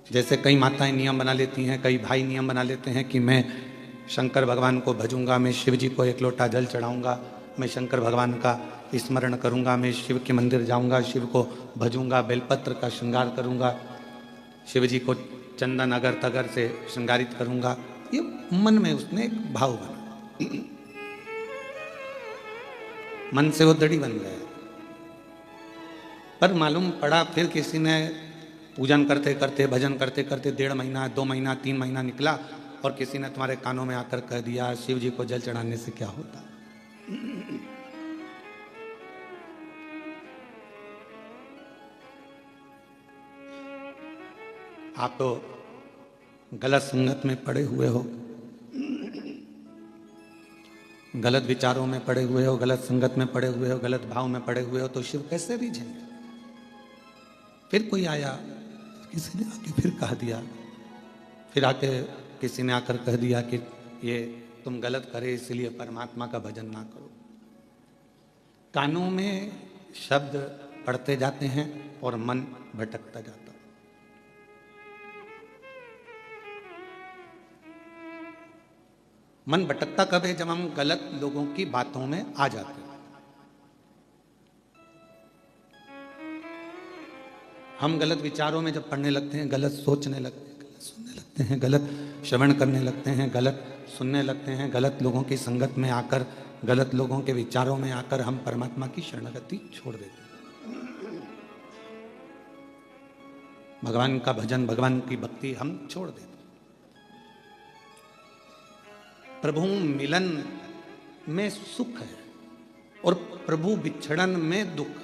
जैसे कई माताएं नियम बना लेती हैं, कई भाई नियम बना लेते हैं कि मैं शंकर भगवान को भजूंगा, मैं शिव जी को एक लोटा जल चढ़ाऊंगा, मैं शंकर भगवान का स्मरण करूंगा, मैं शिव के मंदिर जाऊंगा, शिव को भजूंगा, बेलपत्र का श्रृंगार करूंगा, शिव जी को चंदन अगर तगर से श्रृंगारित करूंगा। ये मन में उसने एक भाव बना, मन से वो दड़ी बन गया। पर मालूम पड़ा फिर किसी ने पूजन करते करते, भजन करते करते 1.5 महीना, 2 महीना, 3 महीना निकला और किसी ने तुम्हारे कानों में आकर कह दिया शिव जी को जल चढ़ाने से क्या होता। आप तो गलत संगत में पड़े हुए हो, गलत विचारों में पड़े हुए हो, गलत संगत में पड़े हुए हो, गलत भाव में पड़े हुए हो, तो शिव कैसे रीझेंगे। फिर कोई आया, किसी ने आके फिर कह दिया, फिर आके किसी ने आकर कह दिया कि ये तुम गलत करे इसलिए परमात्मा का भजन ना करो। कानों में शब्द पढ़ते जाते हैं और मन भटकता जाता है। मन भटकता कब है? जब हम गलत लोगों की बातों में आ जाते हैं। हम गलत विचारों में जब पढ़ने लगते हैं, गलत सोचने लगते हैं, गलत सुनने लगते हैं, गलत श्रवण करने लगते हैं, गलत सुनने लगते हैं, गलत लोगों की संगत में आकर, गलत लोगों के विचारों में आकर हम परमात्मा की शरणागति छोड़ देते हैं। भगवान का भजन, भगवान की भक्ति हम छोड़ देते हैं। प्रभु मिलन में सुख है और प्रभु बिछड़न में दुख।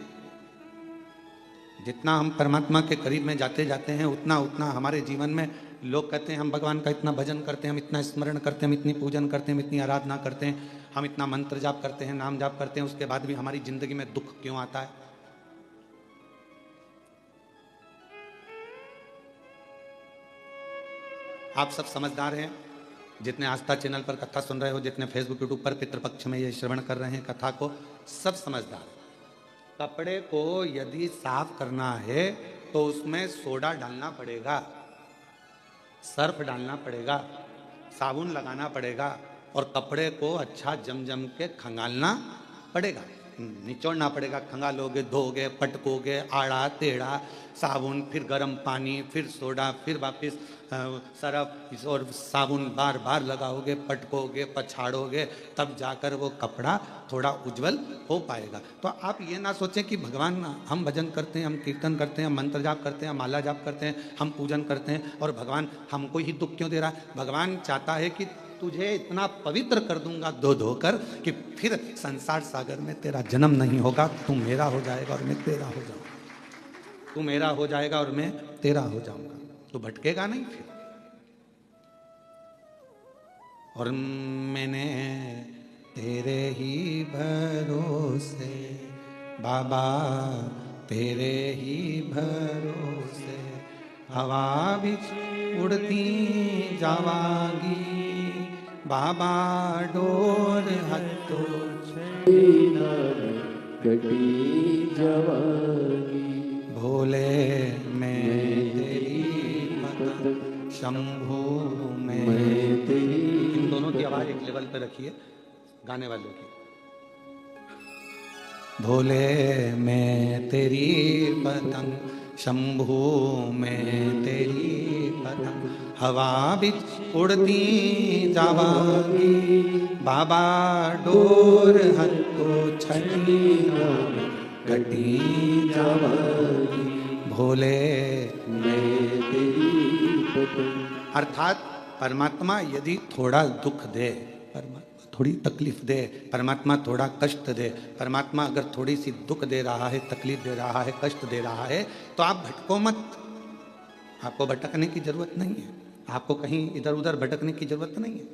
जितना हम परमात्मा के करीब में जाते जाते हैं, उतना उतना हमारे जीवन में लोग कहते हैं हम भगवान का इतना भजन करते हैं, हम इतना स्मरण करते हैं, हम इतनी पूजन करते हैं, हम इतनी आराधना करते हैं, हम इतना मंत्र जाप करते हैं, नाम जाप करते हैं, उसके बाद भी हमारी जिंदगी में दुख क्यों आता है? आप सब समझदार हैं, जितने आस्था चैनल पर कथा सुन रहे हो, जितने फेसबुक यूट्यूब पर पितृपक्ष में ये श्रवण कर रहे हैं कथा को, सब समझदार हैं। कपड़े को यदि साफ करना है तो उसमें सोडा डालना पड़ेगा, सर्फ डालना पड़ेगा, साबुन लगाना पड़ेगा और कपड़े को अच्छा जम जम के खंगालना पड़ेगा, निचोड़ना पड़ेगा। खंगालोगे, धोगे, पटकोगे, आड़ा टेढ़ा, साबुन, फिर गर्म पानी, फिर सोडा, फिर वापस सरफ और साबुन बार बार लगाओगे, पटकोगे, पछाड़ोगे, तब जाकर वो कपड़ा थोड़ा उज्जवल हो पाएगा। तो आप ये ना सोचें कि भगवान, हम भजन करते हैं, हम कीर्तन करते हैं, हम मंत्र जाप करते हैं, हम माला जाप करते हैं, हम पूजन करते हैं और भगवान हमको ही दुख क्यों दे रहा है? भगवान चाहता है कि तुझे इतना पवित्र कर दूंगा धो धोकर कि फिर संसार सागर में तेरा जन्म नहीं होगा, तू मेरा हो जाएगा और मैं तेरा हो जाऊंगा, तू मेरा हो जाएगा और मैं तेरा हो जाऊंगा, तू भटकेगा नहीं फिर। और मैंने तेरे ही भरोसे बाबा, तेरे ही भरोसे हवा भी उड़ती जावागी, बाबा डोर हत्तो कटी जावागी, भोले मैं तेरी मत, शंभू मैं तेरी। इन दोनों की आवाज एक लेवल पे रखिए, गाने वालों की। भोले मैं तेरी पतंग, शंभू मैं तेरी पतंग, हवा भी उड़ती जावागी, बाबा डोर हत्तो छठी घटी जावागी, भोले मैं तेरी पतंग। अर्थात परमात्मा यदि थोड़ा दुख दे, परमात्मा थोड़ी तकलीफ दे, परमात्मा थोड़ा कष्ट दे, परमात्मा अगर थोड़ी सी दुख दे रहा है, तकलीफ दे रहा है, कष्ट दे रहा है, तो आप भटको मत। आपको भटकने की जरूरत नहीं है, आपको कहीं इधर उधर भटकने की जरूरत नहीं है।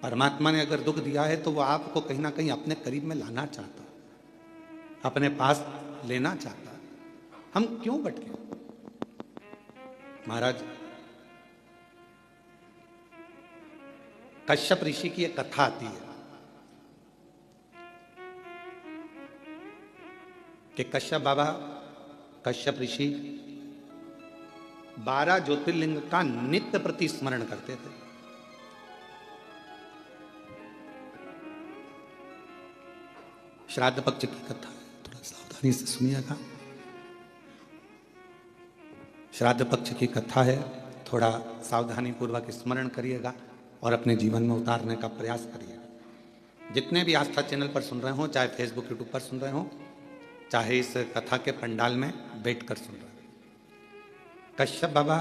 परमात्मा ने अगर दुख दिया है तो वो आपको कहीं ना कहीं अपने करीब में लाना चाहता, अपने पास लेना चाहता। हम क्यों भटके? महाराज कश्यप ऋषि की एक कथा आती है कि कश्यप बाबा, कश्यप ऋषि 12 ज्योतिर्लिंग का नित्य प्रति स्मरण करते थे। श्राद्ध पक्ष की कथा है, थोड़ा सावधानी से सुनिएगा। श्राद्ध पक्ष की कथा है, थोड़ा सावधानी पूर्वक स्मरण करिएगा और अपने जीवन में उतारने का प्रयास करिएगा। जितने भी आस्था चैनल पर सुन रहे हो, चाहे फेसबुक यूट्यूब पर सुन रहे हो, चाहे इस कथा के पंडाल में बैठकर सुन रहे हो, कश्यप बाबा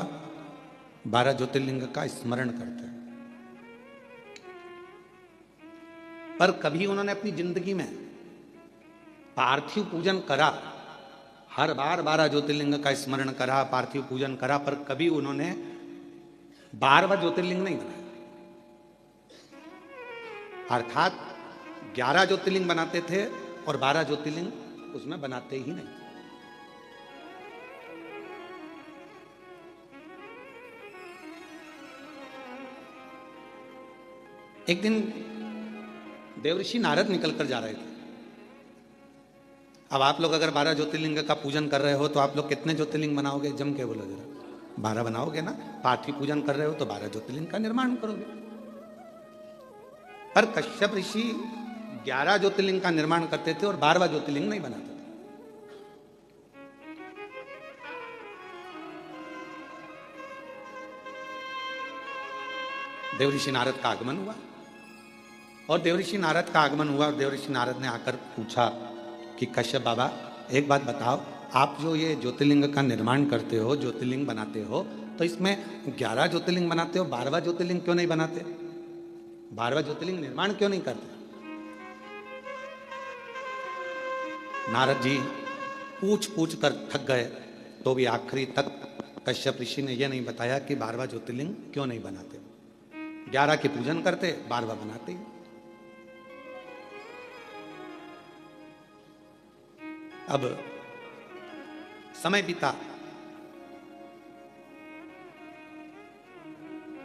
12 ज्योतिर्लिंग का स्मरण करते हैं। पर कभी उन्होंने अपनी जिंदगी में पार्थिव पूजन करा, हर बार 12 ज्योतिर्लिंग का स्मरण करा, पार्थिव पूजन करा, पर कभी उन्होंने 12वां ज्योतिर्लिंग नहीं बनाया। अर्थात 11 ज्योतिर्लिंग बनाते थे और 12 ज्योतिर्लिंग उसमें बनाते ही नहीं। एक दिन देवऋषि नारद निकलकर जा रहे थे। अब आप लोग अगर 12 ज्योतिर्लिंग का पूजन कर रहे हो तो आप लोग कितने ज्योतिर्लिंग बनाओगे? जम के बोलो जरा। 12 बनाओगे ना। पार्थिव पूजन कर रहे हो तो 12 ज्योतिर्लिंग का निर्माण करोगे। पर कश्यप ऋषि 11 ज्योतिर्लिंग का निर्माण करते थे और 12वां ज्योतिर्लिंग नहीं बनाते थे। देवऋषि नारद का आगमन हुआ और देवऋषि नारद का आगमन हुआ और देवऋषि नारद ने आकर पूछा कि कश्यप बाबा एक बात बताओ, आप जो ये ज्योतिर्लिंग का निर्माण करते हो, ज्योतिर्लिंग बनाते हो, तो इसमें 11 ज्योतिर्लिंग बनाते हो, 12वां ज्योतिर्लिंग क्यों नहीं बनाते? 12वां ज्योतिर्लिंग निर्माण क्यों नहीं करते? नारद जी पूछ पूछ कर थक गए, तो भी आखिरी तक कश्यप ऋषि ने यह नहीं बताया कि 12वां ज्योतिर्लिंग क्यों नहीं बनाते। 11 की पूजन करते, 12वां बनाते। अब समय बीता,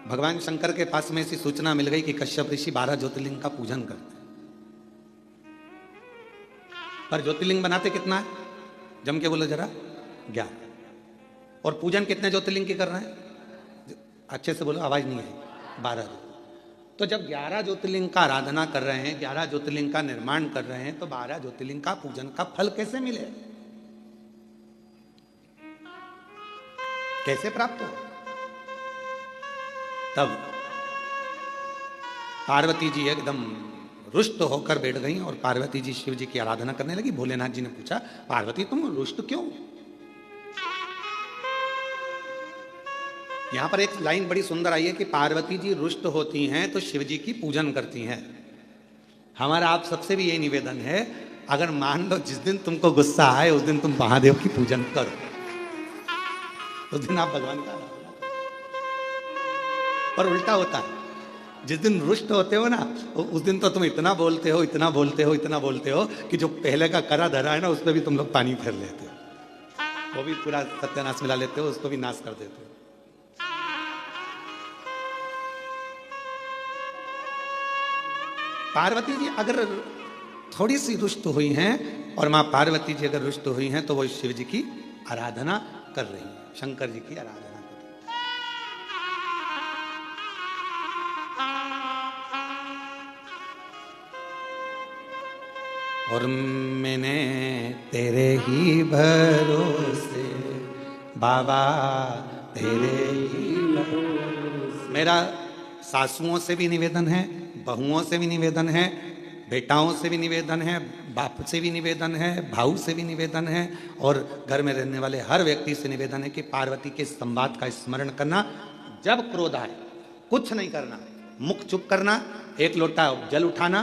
भगवान शंकर के पास में ऐसी सूचना मिल गई कि कश्यप ऋषि 12 ज्योतिर्लिंग का पूजन करते हैं। पर ज्योतिर्लिंग बनाते कितना है? जम के बोलो जरा। 11। और पूजन कितने ज्योतिर्लिंग की कर रहे हैं? अच्छे से बोलो, आवाज नहीं आई। 12। तो जब 11 ज्योतिर्लिंग का आराधना कर रहे हैं, 11 ज्योतिर्लिंग का निर्माण कर रहे हैं, तो 12 ज्योतिर्लिंग का पूजन का फल कैसे मिले? कैसे प्राप्त हो? तब पार्वती जी एकदम रुष्ट होकर बैठ गई और पार्वती जी शिव जी की आराधना करने लगी। भोलेनाथ जी ने पूछा, पार्वती तुम रुष्ट क्यों? यहां पर एक लाइन बड़ी सुंदर आई है कि पार्वती जी रुष्ट होती हैं तो शिव जी की पूजन करती हैं। हमारा आप सबसे भी यही निवेदन है, अगर मान लो जिस दिन तुमको गुस्सा आए उस दिन तुम महादेव की पूजन करो, उस दिन आप भगवान का। पर उल्टा होता है, जिस दिन रुष्ट होते हो ना, उस दिन तो तुम इतना बोलते हो, इतना बोलते हो, इतना बोलते हो कि जो पहले का करा धरा है ना, उस पर भी तुम लोग पानी फेर लेते हो, वो भी पूरा सत्यानाश मिला लेते हो, उसको भी नाश कर देते हो। पार्वती जी अगर थोड़ी सी रुष्ट हुई हैं और मां पार्वती जी अगर रुष्ट हुई हैं तो वो शिव जी की आराधना कर रही हैं, शंकर जी की आराधना कर रही हैं। और मैंने तेरे ही भरोसे बाबा, तेरे ही भरोसे। मेरा सासुओं से भी निवेदन है, बहुओं से भी निवेदन है, बेटाओं से भी निवेदन है, बाप से भी निवेदन है, भाऊ से भी निवेदन है, और घर में रहने वाले हर व्यक्ति से निवेदन है कि पार्वती के संवाद का स्मरण करना। जब क्रोध आए कुछ नहीं करना, मुख चुप करना, एक लोटा जल उठाना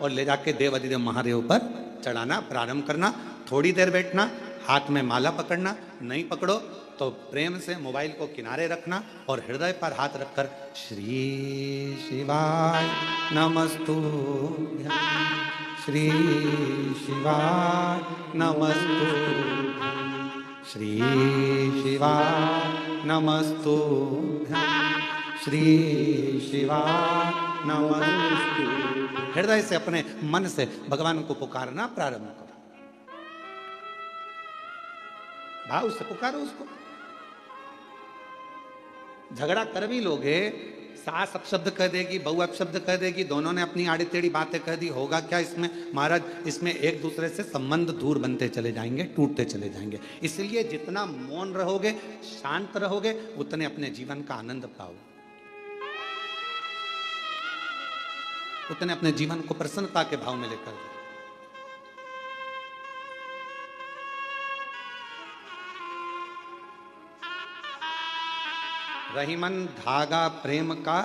और ले जाके देव अधिदेव महादेव पर चढ़ाना प्रारंभ करना। थोड़ी देर बैठना, हाथ में माला पकड़ना, नहीं पकड़ो तो प्रेम से मोबाइल को किनारे रखना और हृदय पर हाथ रखकर श्री शिवाय नमस्तुभ्यं, श्री शिवाय नमस्तुभ्यं, श्री शिवाय नमस्तुभ्यं, श्री शिवाय नमस्तुभ्यं। हृदय से अपने मन से भगवान को पुकारना प्रारंभ करो, भाव से पुकारो उसको। झगड़ा कर भी लोगे, सास अपशब्द कह देगी, बहू अपशब्द कह देगी, दोनों ने अपनी आड़ी टेढ़ी बातें कह दी, होगा क्या इसमें महाराज? इसमें एक दूसरे से संबंध दूर बनते चले जाएंगे, टूटते चले जाएंगे। इसलिए जितना मौन रहोगे, शांत रहोगे, उतने अपने जीवन का आनंद पाओगे, उतने अपने जीवन को प्रसन्नता के भाव में लेकर जाओ। रहीमन धागा प्रेम का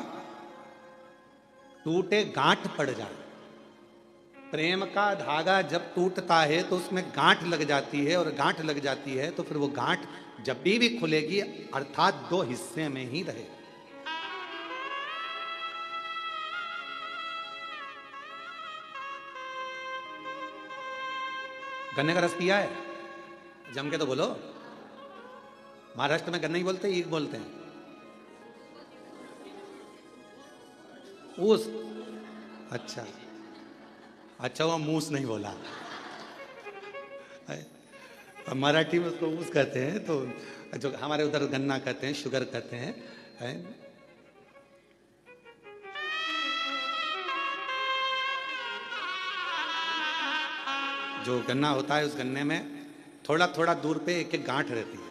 टूटे गांठ पड़ जाए। प्रेम का धागा जब टूटता है तो उसमें गांठ लग जाती है, और गांठ लग जाती है तो फिर वो गांठ जब भी खुलेगी, अर्थात दो हिस्से में ही रहे। गन्ने का रस पिया है? जम के तो बोलो। महाराष्ट्र में गन्ना ही बोलते हैं, ईख बोलते हैं? ऊस। अच्छा अच्छा, वो मूस नहीं बोला। मराठी में उसको ऊस कहते हैं, तो जो हमारे उधर गन्ना कहते हैं, शुगर कहते हैं, है? जो गन्ना होता है, उस गन्ने में थोड़ा थोड़ा दूर पे एक एक गांठ रहती है।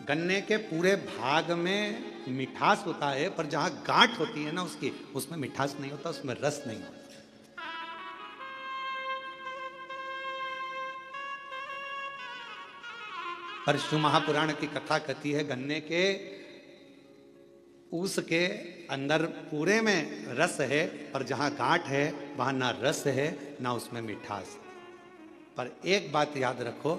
गन्ने के पूरे भाग में मिठास होता है, पर जहां गांठ होती है ना उसकी, उसमें मिठास नहीं होता, उसमें रस नहीं होता। पर शिव महापुराण की कथा कहती है, गन्ने के ऊस के अंदर पूरे में रस है, पर जहां गांठ है वहां ना रस है ना उसमें मिठास। पर एक बात याद रखो,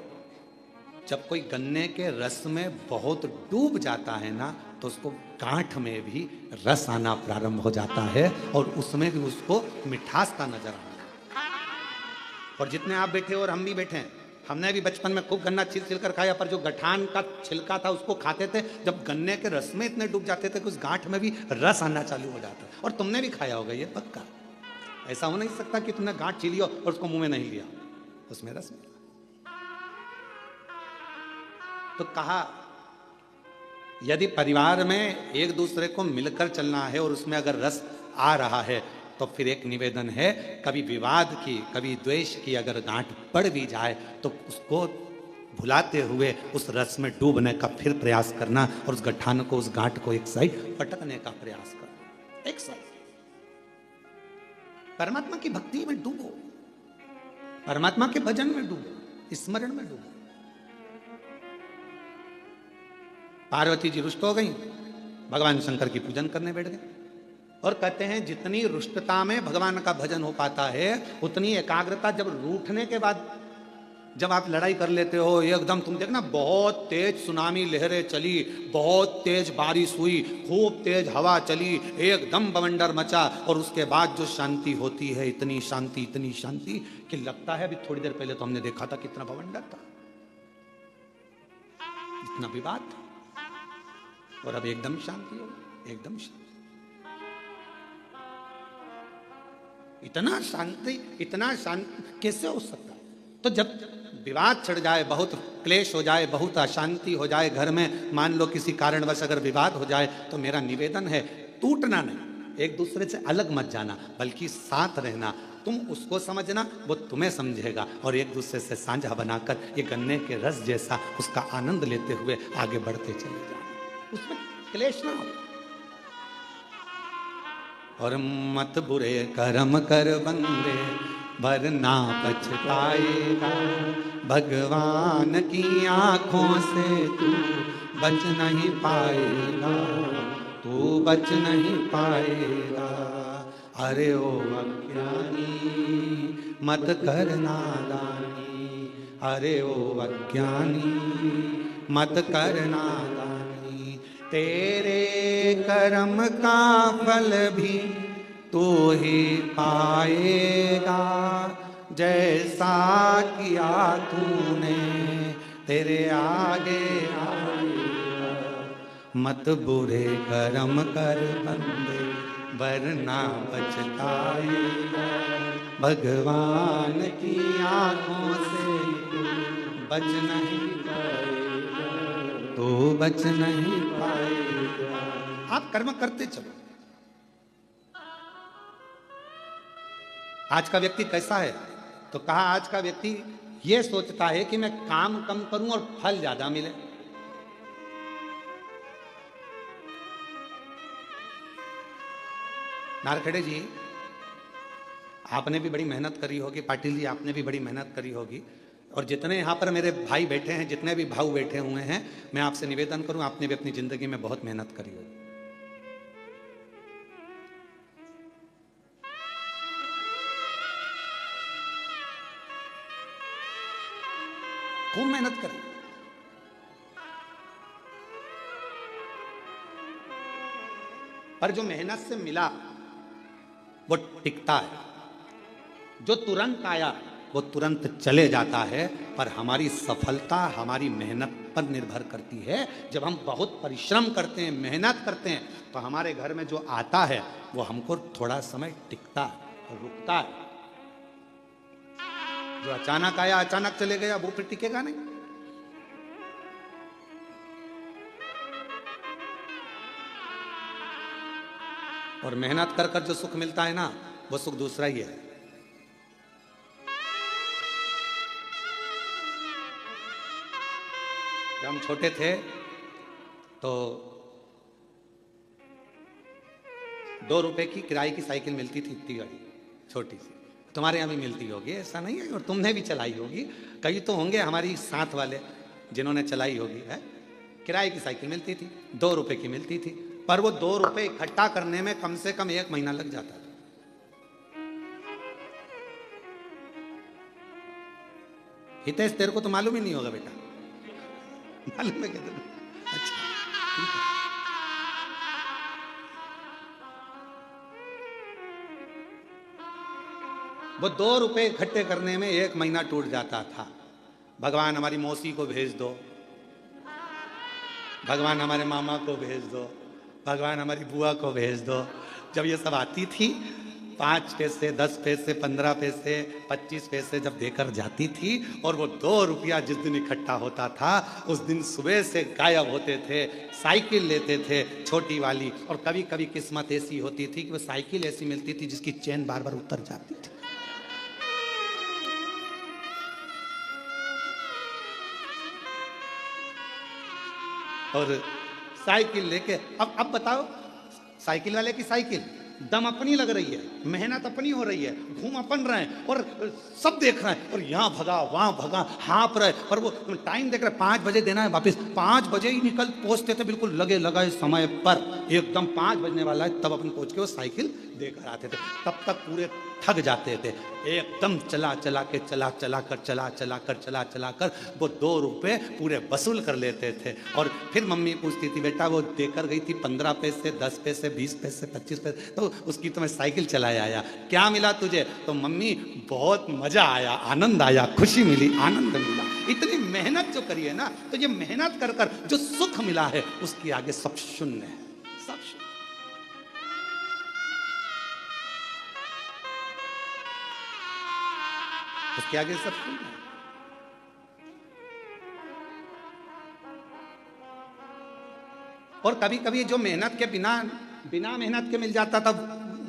जब कोई गन्ने के रस में बहुत डूब जाता है ना, तो उसको गांठ में भी रस आना प्रारंभ हो जाता है, और उसमें भी उसको मिठास का नजर आना। और जितने आप बैठे और हम भी बैठे हैं, हमने भी बचपन में खूब गन्ना छिल छिल कर खाया, पर जो गठान का छिलका था उसको खाते थे, जब गन्ने के रस में इतने डूब जाते थे कि उस गांठ में भी रस आना चालू हो जाता। और तुमने भी खाया होगा, ये पक्का। ऐसा हो नहीं सकता कि तुमने गांठ छीली हो और उसको मुंह में नहीं लिया, उसमें रस मिला। तो कहा, यदि परिवार में एक दूसरे को मिलकर चलना है और उसमें अगर रस आ रहा है, तो फिर एक निवेदन है, कभी विवाद की, कभी द्वेष की अगर गांठ पड़ भी जाए, तो उसको भुलाते हुए उस रस में डूबने का फिर प्रयास करना, और उस गठान को, उस गांठ को एक साइड पटकने का प्रयास करना। एक साइड परमात्मा की भक्ति में डूबो, परमात्मा के भजन में डूबो, स्मरण में डूबो। पार्वती जी रुष्ट हो गई, भगवान शंकर की पूजन करने बैठ गए, और कहते हैं जितनी रुष्टता में भगवान का भजन हो पाता है, उतनी एकाग्रता जब रूठने के बाद जब आप लड़ाई कर लेते हो, एकदम तुम देखना बहुत तेज सुनामी लहरें चली, बहुत तेज बारिश हुई, खूब तेज हवा चली, एकदम बवंडर मचा, और उसके बाद जो शांति होती है, इतनी शांति कि लगता है अभी थोड़ी देर पहले तो हमने देखा था कितना बवंडर था, इतना विवाद था, और अब एकदम शांति हो, एकदम शांति। इतना शांति कैसे हो सकता? तो जब विवाद छिड़ जाए, बहुत क्लेश हो जाए, बहुत अशांति हो जाए घर में, मान लो किसी कारणवश अगर विवाद हो जाए, तो मेरा निवेदन है, टूटना नहीं, एक दूसरे से अलग मत जाना, बल्कि साथ रहना। तुम उसको समझना, वो तुम्हें समझेगा, और एक दूसरे से साझा बनाकर ये गन्ने के रस जैसा उसका आनंद लेते हुए आगे बढ़ते चले जाए, उसमें क्लेश ना हो। और मत बुरे कर्म कर बंदे, वरना पछताएगा, भगवान की आंखों से तू बच नहीं पाएगा, तू बच नहीं पाएगा। अरे ओ अज्ञानी मत कर नादानी, अरे ओ अज्ञानी मत कर नादानी, तेरे कर्म का फल भी तू ही पाएगा, जैसा किया तूने तेरे आगे आएगा। मत बुरे कर्म कर बंदे, वरना पछताएगा, भगवान की आंखों से तू बच नहीं पाएगा, तू बच नहीं पाएगा। आप कर्म करते चलो। आज का व्यक्ति कैसा है? तो कहा आज का व्यक्ति यह सोचता है कि मैं काम कम करूं और फल ज्यादा मिले। नारखेड़े जी, आपने भी बड़ी मेहनत करी होगी, पाटिल जी आपने भी बड़ी मेहनत करी होगी, और जितने यहाँ पर मेरे भाई बैठे हैं, जितने भी भाऊ बैठे हुए हैं, मैं आपसे निवेदन करूं, आपने भी अपनी जिंदगी में बहुत मेहनत करी होगी। खूब मेहनत करी। पर जो मेहनत से मिला वो टिकता है, जो तुरंत आया वो तुरंत चले जाता है। पर हमारी सफलता हमारी मेहनत पर निर्भर करती है। जब हम बहुत परिश्रम करते हैं, मेहनत करते हैं, तो हमारे घर में जो आता है वो हमको थोड़ा समय टिकता है, रुकता है। जो अचानक आया अचानक चले गया वो फिर टिकेगा नहीं। और मेहनत कर कर जो सुख मिलता है ना, वो सुख दूसरा ही है। जब हम छोटे थे तो 2 रुपए की किराए की साइकिल मिलती थी, इतनी गाड़ी छोटी सी। तुम्हारे यहाँ भी मिलती होगी, ऐसा नहीं है, और तुमने भी चलाई होगी। कई तो होंगे हमारी साथ वाले जिन्होंने चलाई होगी। है, किराए की साइकिल मिलती थी, 2 रुपए की मिलती थी, पर वो 2 रुपए इकट्ठा करने में कम से कम 1 महीना लग जाता था। हितेश, तेरे को तो मालूम ही नहीं होगा बेटा। मालूम है क्या तेरे? अच्छा, ठीक है। वो 2 रुपए इकट्ठे करने में 1 महीना टूट जाता था। भगवान हमारी मौसी को भेज दो, भगवान हमारे मामा को भेज दो, भगवान हमारी बुआ को भेज दो। जब ये सब आती थी, 5 पैसे, 10 पैसे, 15 पैसे, 25 पैसे जब देकर जाती थी, और वो 2 रुपया जिस दिन इकट्ठा होता था, उस दिन सुबह से गायब होते थे। साइकिल लेते थे छोटी वाली, और कभी कभी किस्मत ऐसी होती थी कि वो साइकिल ऐसी मिलती थी जिसकी चेन बार बार उतर जाती थी। और साइकिल लेके अब बताओ, साइकिल वाले की साइकिल दम अपनी लग रही है, मेहनत अपनी हो रही है, घूम अपन रहे हैं, और सब देख रहे हैं, और यहाँ भगा वहां भगा, हाँप रहे, और वो टाइम देख रहे, 5 बजे देना है वापस। 5 बजे ही निकल पहुंचते थे, बिल्कुल लगे लगाए समय पर, एकदम 5 बजने वाला है तब अपन पहुंच के वो साइकिल देकर आते थे। तब तक पूरे थक जाते थे, एकदम चला चला कर वो 2 रुपए पूरे वसूल कर लेते थे। और फिर मम्मी पूछती थी, बेटा वो देकर गई थी 15 पैसे, 10 पैसे, 20 पैसे, 25 पैसे, तो उसकी तो मैं साइकिल चलाया आया, क्या मिला तुझे? तो मम्मी बहुत मजा आया, आनंद आया, खुशी मिली, आनंद मिला। इतनी मेहनत जो करी है ना, तो ये मेहनत कर कर जो सुख मिला है, उसके आगे सब शून्य है, सब शून्य। उसके आगे सब शून्य है। और कभी कभी जो मेहनत के बिना मेहनत के मिल जाता था,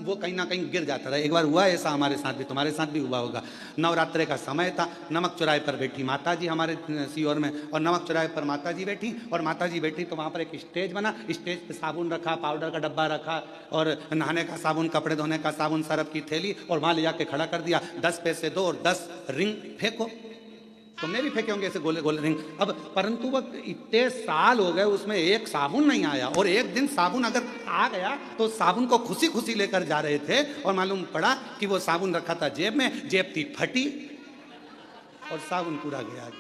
वो कहीं ना कहीं गिर जाता था। एक बार हुआ ऐसा हमारे साथ भी, तुम्हारे साथ भी हुआ होगा। नवरात्रे का समय था, नमक चौराहे पर बैठी माता जी हमारे सीहोर में, और नमक चौराहे पर माता जी बैठी, और माता जी बैठी तो वहाँ पर एक स्टेज बना, स्टेज पे साबुन रखा, पाउडर का डब्बा रखा, और नहाने का साबुन, कपड़े धोने का साबुन, सरफ की थैली, और वहाँ ले जाके खड़ा कर दिया। 10 पैसे दो और 10 रिंग फेंको। तुमने भी फेंके होंगे ऐसे गोले गोले रिंग। अब परंतु वो इतने साल हो गए, उसमें एक साबुन नहीं आया, और एक दिन साबुन अगर आ गया तो साबुन को खुशी खुशी लेकर जा रहे थे, और मालूम पड़ा कि वो साबुन रखा था जेब में, जेब थी फटी, और साबुन पूरा गया।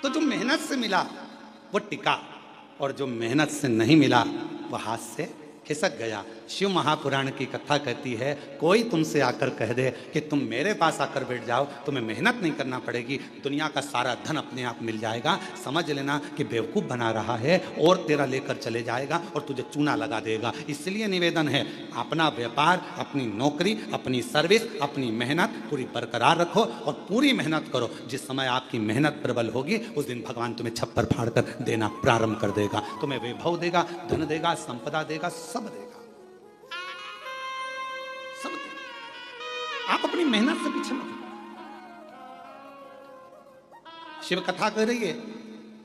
तो जो मेहनत से मिला वो टिका, और जो मेहनत से नहीं मिला वो हाथ से खिसक गया। शिव महापुराण की कथा कहती है, कोई तुमसे आकर कह दे कि तुम मेरे पास आकर बैठ जाओ, तुम्हें मेहनत नहीं करना पड़ेगी, दुनिया का सारा धन अपने आप मिल जाएगा, समझ लेना कि बेवकूफ़ बना रहा है और तेरा लेकर चले जाएगा और तुझे चूना लगा देगा। इसलिए निवेदन है, अपना व्यापार, अपनी नौकरी, अपनी सर्विस, अपनी मेहनत पूरी बरकरार रखो और पूरी मेहनत करो। जिस समय आपकी मेहनत प्रबल होगी उस दिन भगवान तुम्हें छप्पर फाड़ कर देना प्रारंभ कर देगा, तुम्हें वैभव देगा, धन देगा, संपदा देगा, सब देगा, सब देगा। आप अपनी मेहनत से पीछे मत। शिव कथा कह रही है,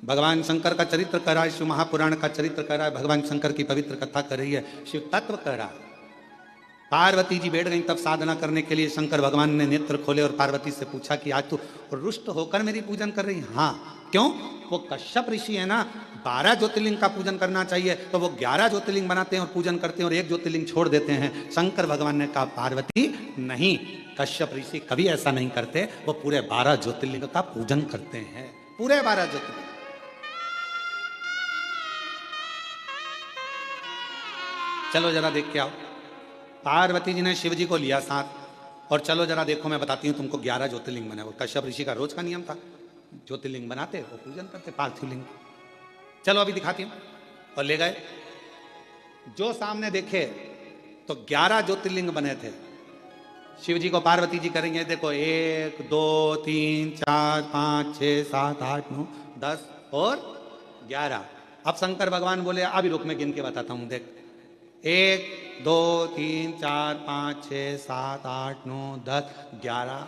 भगवान शंकर का चरित्र कर रहा है, शिव महापुराण का चरित्र कर रहा है, भगवान शंकर की पवित्र कथा कर रही है, शिव तत्व कर रहा है। पार्वती जी बैठ गई तब साधना करने के लिए, शंकर भगवान ने नेत्र खोले और पार्वती से पूछा कि आज तू रुष्ट होकर मेरी पूजन कर रही? हाँ। क्यों? वो कश्यप ऋषि है ना, 12 ज्योतिर्लिंग का पूजन करना चाहिए, तो वो 11 ज्योतिर्लिंग बनाते हैं और पूजन करते हैं और एक ज्योतिर्लिंग छोड़ देते हैं। शंकर भगवान ने कहा, पार्वती नहीं, कश्यप ऋषि कभी ऐसा नहीं करते, वो पूरे 12 ज्योतिर्लिंग का पूजन करते हैं, पूरे 12 ज्योतिर्लिंग। चलो जरा देख के आओ। पार्वती जी ने शिव जी को लिया साथ और चलो जरा देखो, मैं बताती हूँ तुमको 11 ज्योतिर्लिंग बने। वो कश्यप ऋषि का रोज का नियम था, ज्योतिर्लिंग बनाते वो पूजन करते, पार्थिव लिंग। चलो अभी दिखाती हूँ। और ले गए, जो सामने देखे तो 11 ज्योतिर्लिंग बने थे। शिव जी को पार्वती जी करेंगे, देखो 1 2 3 4 5 6 7 8 9 10 और 11। अब शंकर भगवान बोले, अभी रुक मैं गिन के बताता हूँ, देख 1 2 3 4 5 6 7 8 9 10 11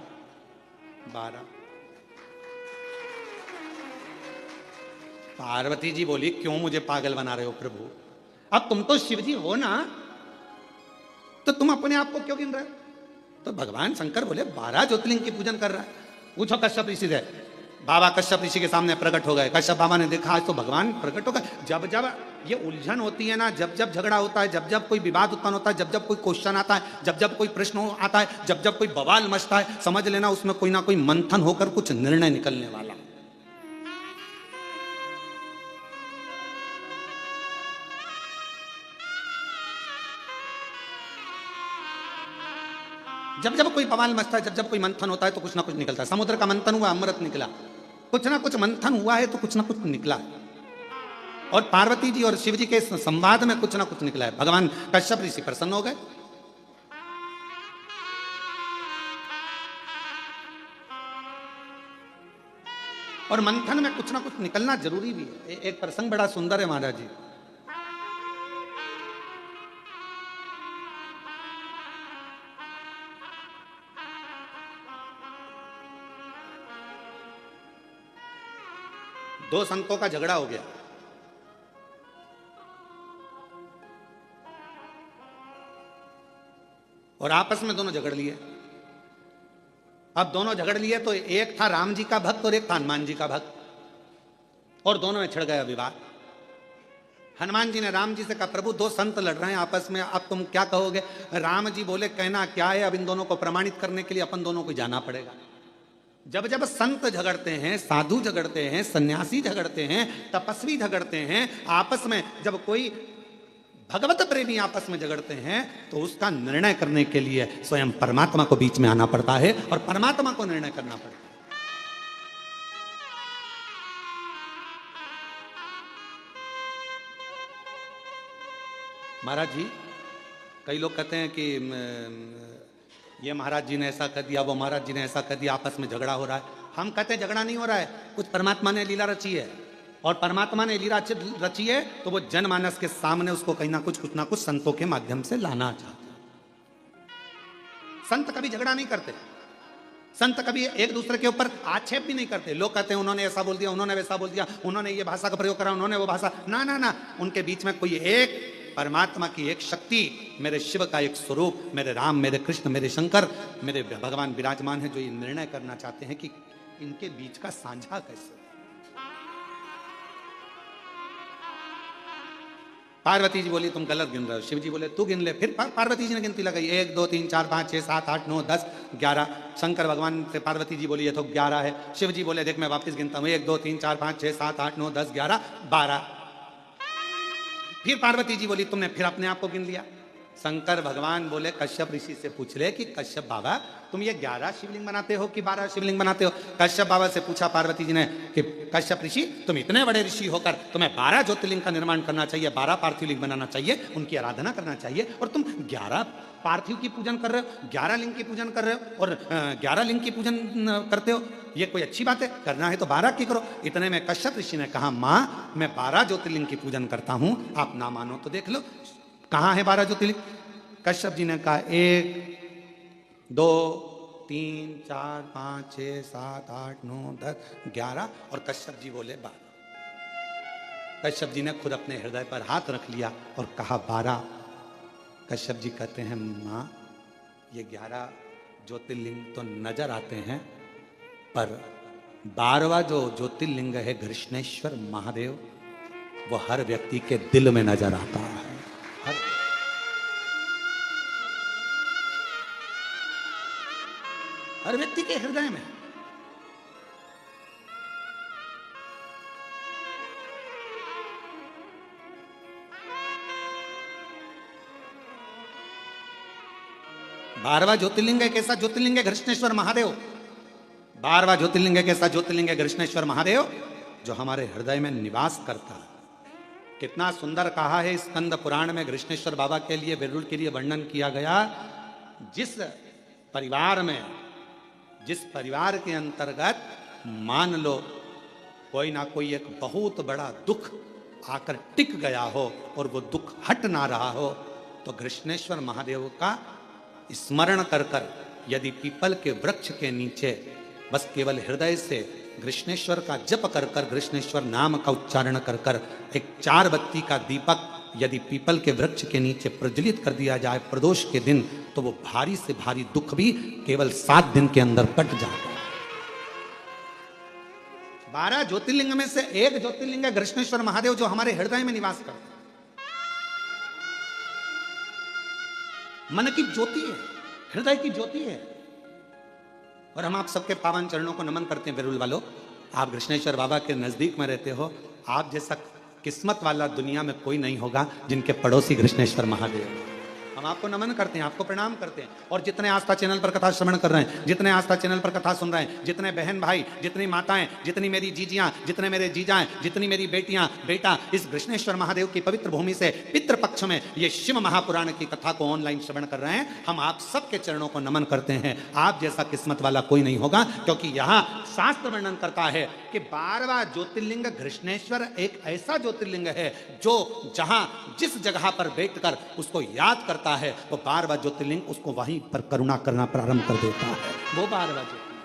12। पार्वती जी बोली, क्यों मुझे पागल बना रहे हो प्रभु? अब तुम तो शिव जी हो ना, तो तुम अपने आप को क्यों गिन रहे हो? तो भगवान शंकर बोले, 12 ज्योतिर्लिंग की पूजन कर रहा है। पूछो कश्यप ऋषि से। बाबा कश्यप ऋषि के सामने प्रकट हो गए। कश्यप बाबा ने देखा, आज तो भगवान प्रकट हो गए। जब जब ये उलझन होती है ना, जब जब झगड़ा होता है, जब जब कोई विवाद उत्पन्न होता है, जब जब कोई क्वेश्चन आता है, जब जब कोई प्रश्न आता है, जब जब कोई बवाल मचता है, समझ लेना उसमें कोई ना कोई मंथन होकर कुछ निर्णय निकलने वाला। जब जब कोई बवाल मचता है, जब जब कोई मंथन होता है तो कुछ ना कुछ निकलता है। समुद्र का मंथन हुआ, अमृत निकला। कुछ ना कुछ मंथन हुआ है तो कुछ ना कुछ निकला। और पार्वती जी और शिव जी के संवाद में कुछ ना कुछ निकला है। भगवान कश्यप ऋषि प्रसन्न हो गए। और मंथन में कुछ ना कुछ निकलना जरूरी भी है। एक प्रसंग बड़ा सुंदर है महाराज जी। दो संतों का झगड़ा हो गया। और आपस में दोनों झगड़ लिए। अब दोनों झगड़ लिए तो एक था राम जी का भक्त और एक था हनुमान जी का भक्त, और दोनों में छिड़ गया विवाद। हनुमान जी ने राम जी से कहा, प्रभु दो संत लड़ रहे हैं आपस में, अब तुम क्या कहोगे? राम जी बोले, कहना क्या है, अब इन दोनों को प्रमाणित करने के लिए अपन दोनों को जाना पड़ेगा। जब जब संत झगड़ते हैं, साधु झगड़ते हैं, सन्यासी झगड़ते हैं, तपस्वी झगड़ते हैं आपस में, जब कोई भगवत प्रेमी आपस में झगड़ते हैं तो उसका निर्णय करने के लिए स्वयं परमात्मा को बीच में आना पड़ता है और परमात्मा को निर्णय करना पड़ता है। महाराज जी, कई लोग कहते हैं कि ये महाराज जी ने ऐसा कर दिया, वो महाराज जी ने ऐसा कर दिया, आपस में झगड़ा हो रहा है। हम कहते हैं झगड़ा नहीं हो रहा है, कुछ परमात्मा ने लीला रची है, और परमात्मा ने लीला रची है तो वो जनमानस के सामने उसको कहीं ना कुछ संतों के माध्यम से लाना चाहता है। संत कभी झगड़ा नहीं करते, संत कभी एक दूसरे के ऊपर आक्षेप भी नहीं करते। लोग कहते हैं उन्होंने ऐसा बोल दिया, उन्होंने वैसा बोल दिया, उन्होंने ये भाषा का प्रयोग करा, उन्होंने वो भाषा, ना ना ना, उनके बीच में कोई एक परमात्मा की एक शक्ति, मेरे शिव का एक स्वरूप, मेरे राम, मेरे कृष्ण, मेरे शंकर, मेरे भगवान विराजमान है, जो ये निर्णय करना चाहते हैं कि इनके बीच का साझा कैसे। पार्वती जी बोली, तुम गलत गिन रहे हो। शिव जी बोले, तू गिन ले। फिर पार्वती जी ने गिनती लगाई, 1 2 3 4 5 6 7 8 9 10 11। शंकर भगवान से पार्वती जी बोली, ये तो 11 है। शिव जी बोले, देख मैं वापस गिनता हूँ, 1 2 3 4 5 6 7 8 9 10 11 12। फिर पार्वती जी बोली तुमने फिर अपने आप को गिन लिया। शंकर भगवान बोले कश्यप ऋषि से पूछ ले कि कश्यप बाबा तुम ये 11 शिवलिंग बनाते हो कि 12 शिवलिंग बनाते हो। कश्यप बाबा से पूछा पार्वती जी ने कि कश्यप ऋषि तुम इतने बड़े ऋषि होकर तुम्हें 12 ज्योतिर्लिंग का निर्माण करना चाहिए, 12 पार्थिव लिंग बनाना चाहिए, उनकी आराधना करना चाहिए, और तुम 11 पार्थिव की पूजन कर रहे हो, 11 लिंग की पूजन कर रहे हो और 11 लिंग की पूजन करते हो, ये कोई अच्छी बात है? करना है तो 12 की करो। इतने में कश्यप ऋषि ने कहा माँ मैं 12 ज्योतिर्लिंग की पूजन करता हूं, आप ना मानो तो देख लो कहां है 12 ज्योतिर्लिंग। कश्यप जी ने कहा 1 2 3 4 5 6 7 8 9 10 11 और कश्यप जी बोले 12। कश्यप जी ने खुद अपने हृदय पर हाथ रख लिया और कहा 12। कश्यप जी कहते हैं माँ ये 11 ज्योतिर्लिंग तो नजर आते हैं, पर 12वां जो ज्योतिर्लिंग है घृष्णेश्वर महादेव वो हर व्यक्ति के दिल में नजर आता है। हर व्यक्ति के हृदय में। बारहवां ज्योतिर्लिंग है कैसा ज्योतिर्लिंग है घृष्णेश्वर महादेव। 12वां ज्योतिर्लिंग है कैसा ज्योतिर्लिंग है घृष्णेश्वर महादेव जो हमारे हृदय में निवास करता है। कितना सुंदर कहा है स्कंद पुराण में घृष्णेश्वर बाबा के लिए, विरुल के लिए वर्णन किया गया। जिस परिवार के अंतर्गत मान लो कोई ना कोई एक बहुत बड़ा दुख आकर टिक गया हो और वो दुख हट ना रहा हो, तो घृष्णेश्वर महादेव का स्मरण कर कर यदि पीपल के वृक्ष के नीचे बस केवल हृदय से घृष्णेश्वर का जप कर कर, घृष्णेश्वर नाम का उच्चारण कर कर एक 4 बत्ती का दीपक यदि पीपल के वृक्ष के नीचे प्रज्वलित कर दिया जाए प्रदोष के दिन, तो वो भारी से भारी दुख भी केवल 7 दिन के अंदर कट जाता है। 12 ज्योतिर्लिंग में से एक ज्योतिर्लिंग है घृष्णेश्वर महादेव जो हमारे हृदय में निवास करता है। मन की ज्योति है, हृदय की ज्योति है। और हम आप सबके पावन चरणों को नमन करते हैं। बिरुल वालों, आप घृष्णेश्वर बाबा के नजदीक में रहते हो। आप जैसा किस्मत वाला दुनिया में कोई नहीं होगा जिनके पड़ोसी घृष्णेश्वर महादेव। हम आपको नमन करते हैं, आपको प्रणाम करते हैं। और जितने आस्था चैनल पर कथा श्रवण कर रहे हैं, जितने आस्था चैनल पर कथा सुन रहे हैं, जितने बहन भाई, जितनी माताएं, जितनी मेरी जीजियां, जितने मेरे जीजाएं, जितनी मेरी बेटियां बेटा इस घृष्णेश्वर महादेव की पवित्र भूमि से पितृपक्ष में ये शिव महापुराण की कथा को ऑनलाइन श्रवण कर रहे हैं, हम आप सबके चरणों को नमन करते हैं। आप जैसा किस्मत वाला कोई नहीं होगा, क्योंकि यहाँ शास्त्र वर्णन करता है कि 12वां ज्योतिर्लिंग घृष्णेश्वर एक ऐसा ज्योतिर्लिंग है जो जहां जिस जगह पर बैठकर उसको याद करता है, वो 12वां ज्योतिर्लिंग उसको वहीं पर करुणा करना प्रारंभ कर देता है। वो 12वां ज्योतिर्लिंग,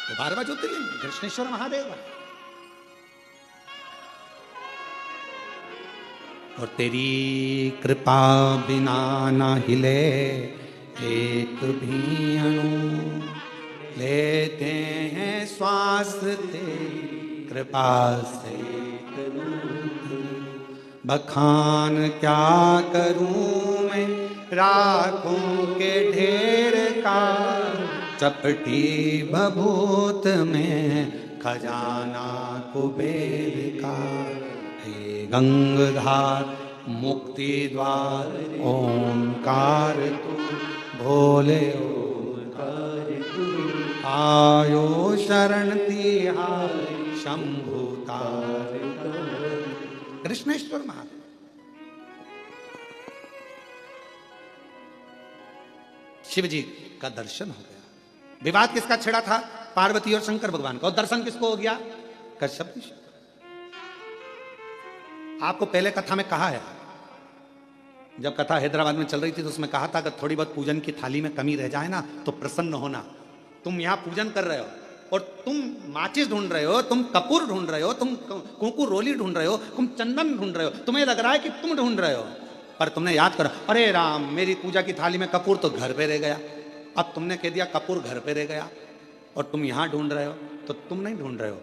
वो 12वां ज्योतिर्लिंग घृष्णेश्वर महादेव है। और तेरी कृपा बिना ना हिले एक भी अणु, लेते हैं श्वास तेरी कृपा से। बखान क्या करूं मैं राखों के ढेर का, चपटी भभूत में खजाना कुबेर का। हे गंगाधार मुक्ति द्वार ओंकार तू, भोले ओंकार तू, आयो शरण तिहारी शंभु तार। कृष्णेश्वर महादेव शिव जी का दर्शन हो गया। विवाद किसका छिड़ा था? पार्वती और शंकर भगवान का। और दर्शन किसको हो गया? कश्यप ऋषि। आपको पहले कथा में कहा है, जब कथा हैदराबाद में चल रही थी तो उसमें कहा था कि थोड़ी बहुत पूजन की थाली में कमी रह जाए ना तो प्रसन्न होना। तुम यहां पूजन कर रहे हो और तुम माचिस ढूंढ रहे हो, तुम कपूर ढूंढ रहे हो, तुम कुंकू रोली ढूंढ रहे हो, तुम चंदन ढूंढ रहे हो, तुम्हें लग रहा है कि तुम ढूंढ रहे हो, पर तुमने याद करा अरे राम मेरी पूजा की थाली में कपूर तो घर पे रह गया। अब तुमने कह दिया कपूर घर पे रह गया और तुम यहां ढूंढ रहे हो, तो तुम नहीं ढूंढ रहे हो,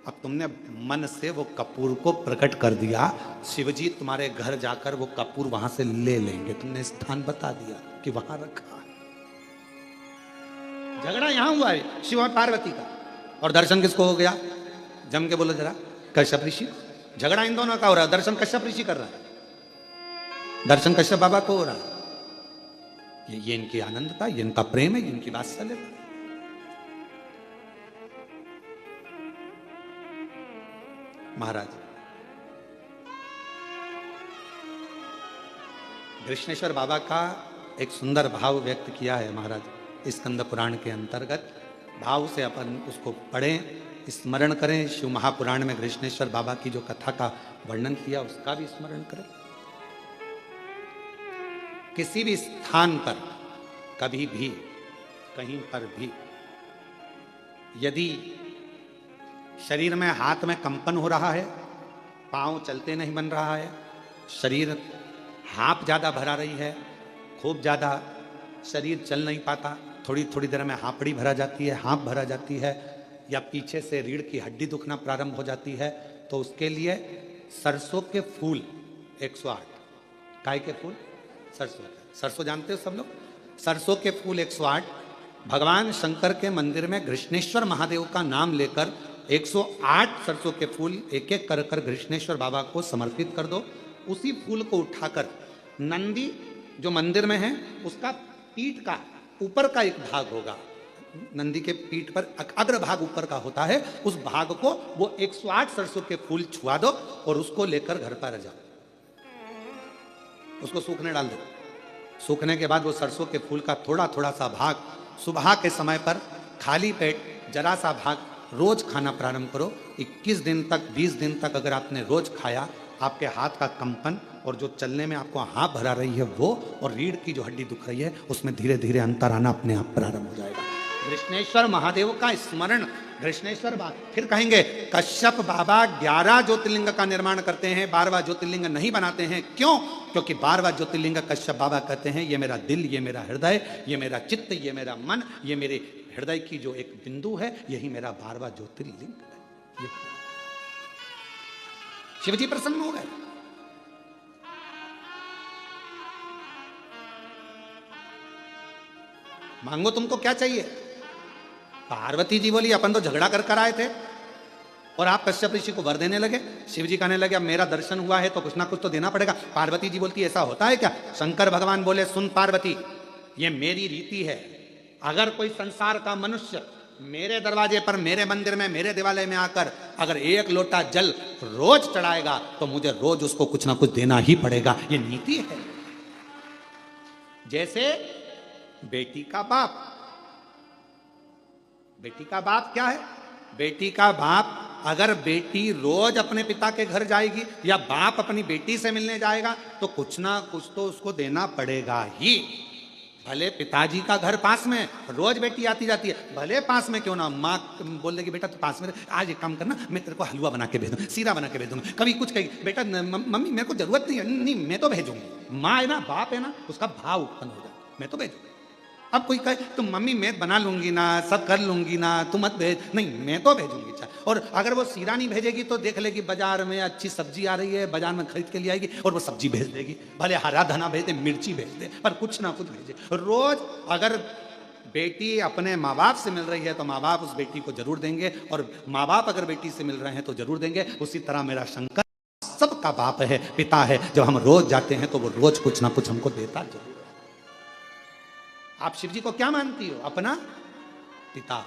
अब तुमने मन से वो कपूर को प्रकट कर दिया। शिवजी तुम्हारे घर जाकर वो कपूर वहां से ले लेंगे। तुमने स्थान बता दिया कि वहां रखा है। झगड़ा यहां हुआ है शिव और पार्वती का। और दर्शन किसको हो गया? जम के बोलो जरा। कश्यप ऋषि, झगड़ा इन दोनों का हो रहा है। दर्शन कश्यप ऋषि कर रहा है, दर्शन कश्यप बाबा को हो रहा है। ये इनकी आनंदता, ये इनका प्रेम है, ये इनकी वात्सल्यता। महाराज कृष्णेश्वर बाबा का एक सुंदर भाव व्यक्त किया है महाराज स्कंद पुराण के अंतर्गत। भाव से अपन उसको पढ़ें, स्मरण करें। शिव महापुराण में कृष्णेश्वर बाबा की जो कथा का वर्णन किया उसका भी स्मरण करें। किसी भी स्थान पर कभी भी कहीं पर भी यदि शरीर में हाथ में कंपन हो रहा है, पांव चलते नहीं बन रहा है, शरीर हाँप ज्यादा भरा रही है, खूब ज्यादा शरीर चल नहीं पाता, थोड़ी थोड़ी देर में हाँपड़ी भरा जाती है, हाँप भरा जाती है, या पीछे से रीढ़ की हड्डी दुखना प्रारंभ हो जाती है, तो उसके लिए सरसों के फूल 108। काय के फूल? सरसों। सरसों जानते हो सब लोग? सरसों के फूल 108 भगवान शंकर के मंदिर में कृष्णेश्वर महादेव का नाम लेकर 108 सरसों के फूल एक एक कर कर कृष्णेश्वर बाबा को समर्पित कर दो। उसी फूल को उठाकर नंदी जो मंदिर में है उसका पीठ का ऊपर का एक भाग होगा, नंदी के पीठ पर अग्र भाग ऊपर का होता है, उस भाग को वो 108 सरसों के फूल छुआ दो और उसको लेकर घर पर आ जाओ, उसको सूखने डाल दो। सूखने के बाद वो सरसों के फूल का थोड़ा थोड़ा सा भाग सुबह के समय पर खाली पेट जरा सा भाग रोज खाना प्रारंभ करो। 21 दिन तक 20 दिन तक अगर आपने रोज खाया, आपके हाथ का कंपन और जो चलने में आपको हाँप भरा रही है वो, और रीढ़ की जो हड्डी दुख रही है उसमें धीरे धीरे अंतर आना अपने आप प्रारंभ हो जाएगा। कृष्णेश्वर महादेव का स्मरण, कृष्णेश्वर फिर कहेंगे कश्यप बाबा 11 ज्योतिर्लिंग का निर्माण करते हैं, 12वां ज्योतिर्लिंग नहीं बनाते हैं। क्यों? क्योंकि 12वां ज्योतिर्लिंग कश्यप बाबा कहते हैं ये मेरा दिल, ये मेरा हृदय, ये मेरा चित्त, ये मेरा मन, ये मेरे हृदय की जो एक बिंदु है, यही मेरा 12वां ज्योतिर्लिंग है। शिवजी प्रसन्न हो गए। मांगो तुमको क्या चाहिए? पार्वती जी बोली अपन तो झगड़ा कर आए थे और आप कश्यप ऋषि को वर देने लगे। शिव जी कहने लगे अब मेरा दर्शन हुआ है तो कुछ ना कुछ तो देना पड़ेगा। पार्वती जी बोलती ऐसा होता है क्या? शंकर भगवान बोले सुन पार्वती, ये मेरी रीति है, अगर कोई संसार का मनुष्य मेरे दरवाजे पर, मेरे मंदिर में, मेरे देवालय में आकर अगर 1 लोटा जल रोज चढ़ाएगा तो मुझे रोज उसको कुछ ना कुछ देना ही पड़ेगा। ये नीति है। जैसे बेटी का बाप, बेटी का बाप क्या है? बेटी का बाप अगर बेटी रोज अपने पिता के घर जाएगी या बाप अपनी बेटी से मिलने जाएगा तो कुछ ना कुछ तो उसको देना पड़ेगा ही। भले पिताजी का घर पास में, रोज बेटी आती जाती है, भले पास में क्यों ना, माँ बोल देगी बेटा तो पास में, आज एक काम करना, मैं तेरे को हलवा बना के भेजूँ, सीरा बना के भेजूंगा। कभी कुछ कहेगी बेटा मम्मी मेरे को जरूरत नहीं है, नहीं मैं तो भेजूंगी। माँ है ना, बाप है ना, उसका भाव उत्पन्न हो जाए, मैं तो भेजूंगी। अब कोई कहे तुम मम्मी मैं बना लूंगी ना, सब कर लूंगी ना, तुम मत भेज, नहीं मैं तो भेजूंगी। और अगर वो सीरा नहीं भेजेगी तो देख लेगी बाजार में अच्छी सब्जी आ रही है, बाजार में खरीद के ले आएगी और वो सब्जी भेज देगी। भले हरा धना भेज दे, मिर्ची भेज दे, पर कुछ ना कुछ भेजे। रोज अगर बेटी अपने माँ बाप से मिल रही है तो माँ बाप उस बेटी को जरूर देंगे, और माँ बाप अगर बेटी से मिल रहे हैं तो जरूर देंगे। उसी तरह मेरा शंकर सबका बाप है, पिता है। जब हम रोज जाते हैं तो वो रोज कुछ ना कुछ हमको देता जरूर। आप शिव जी को क्या मानती हो? अपना पिता,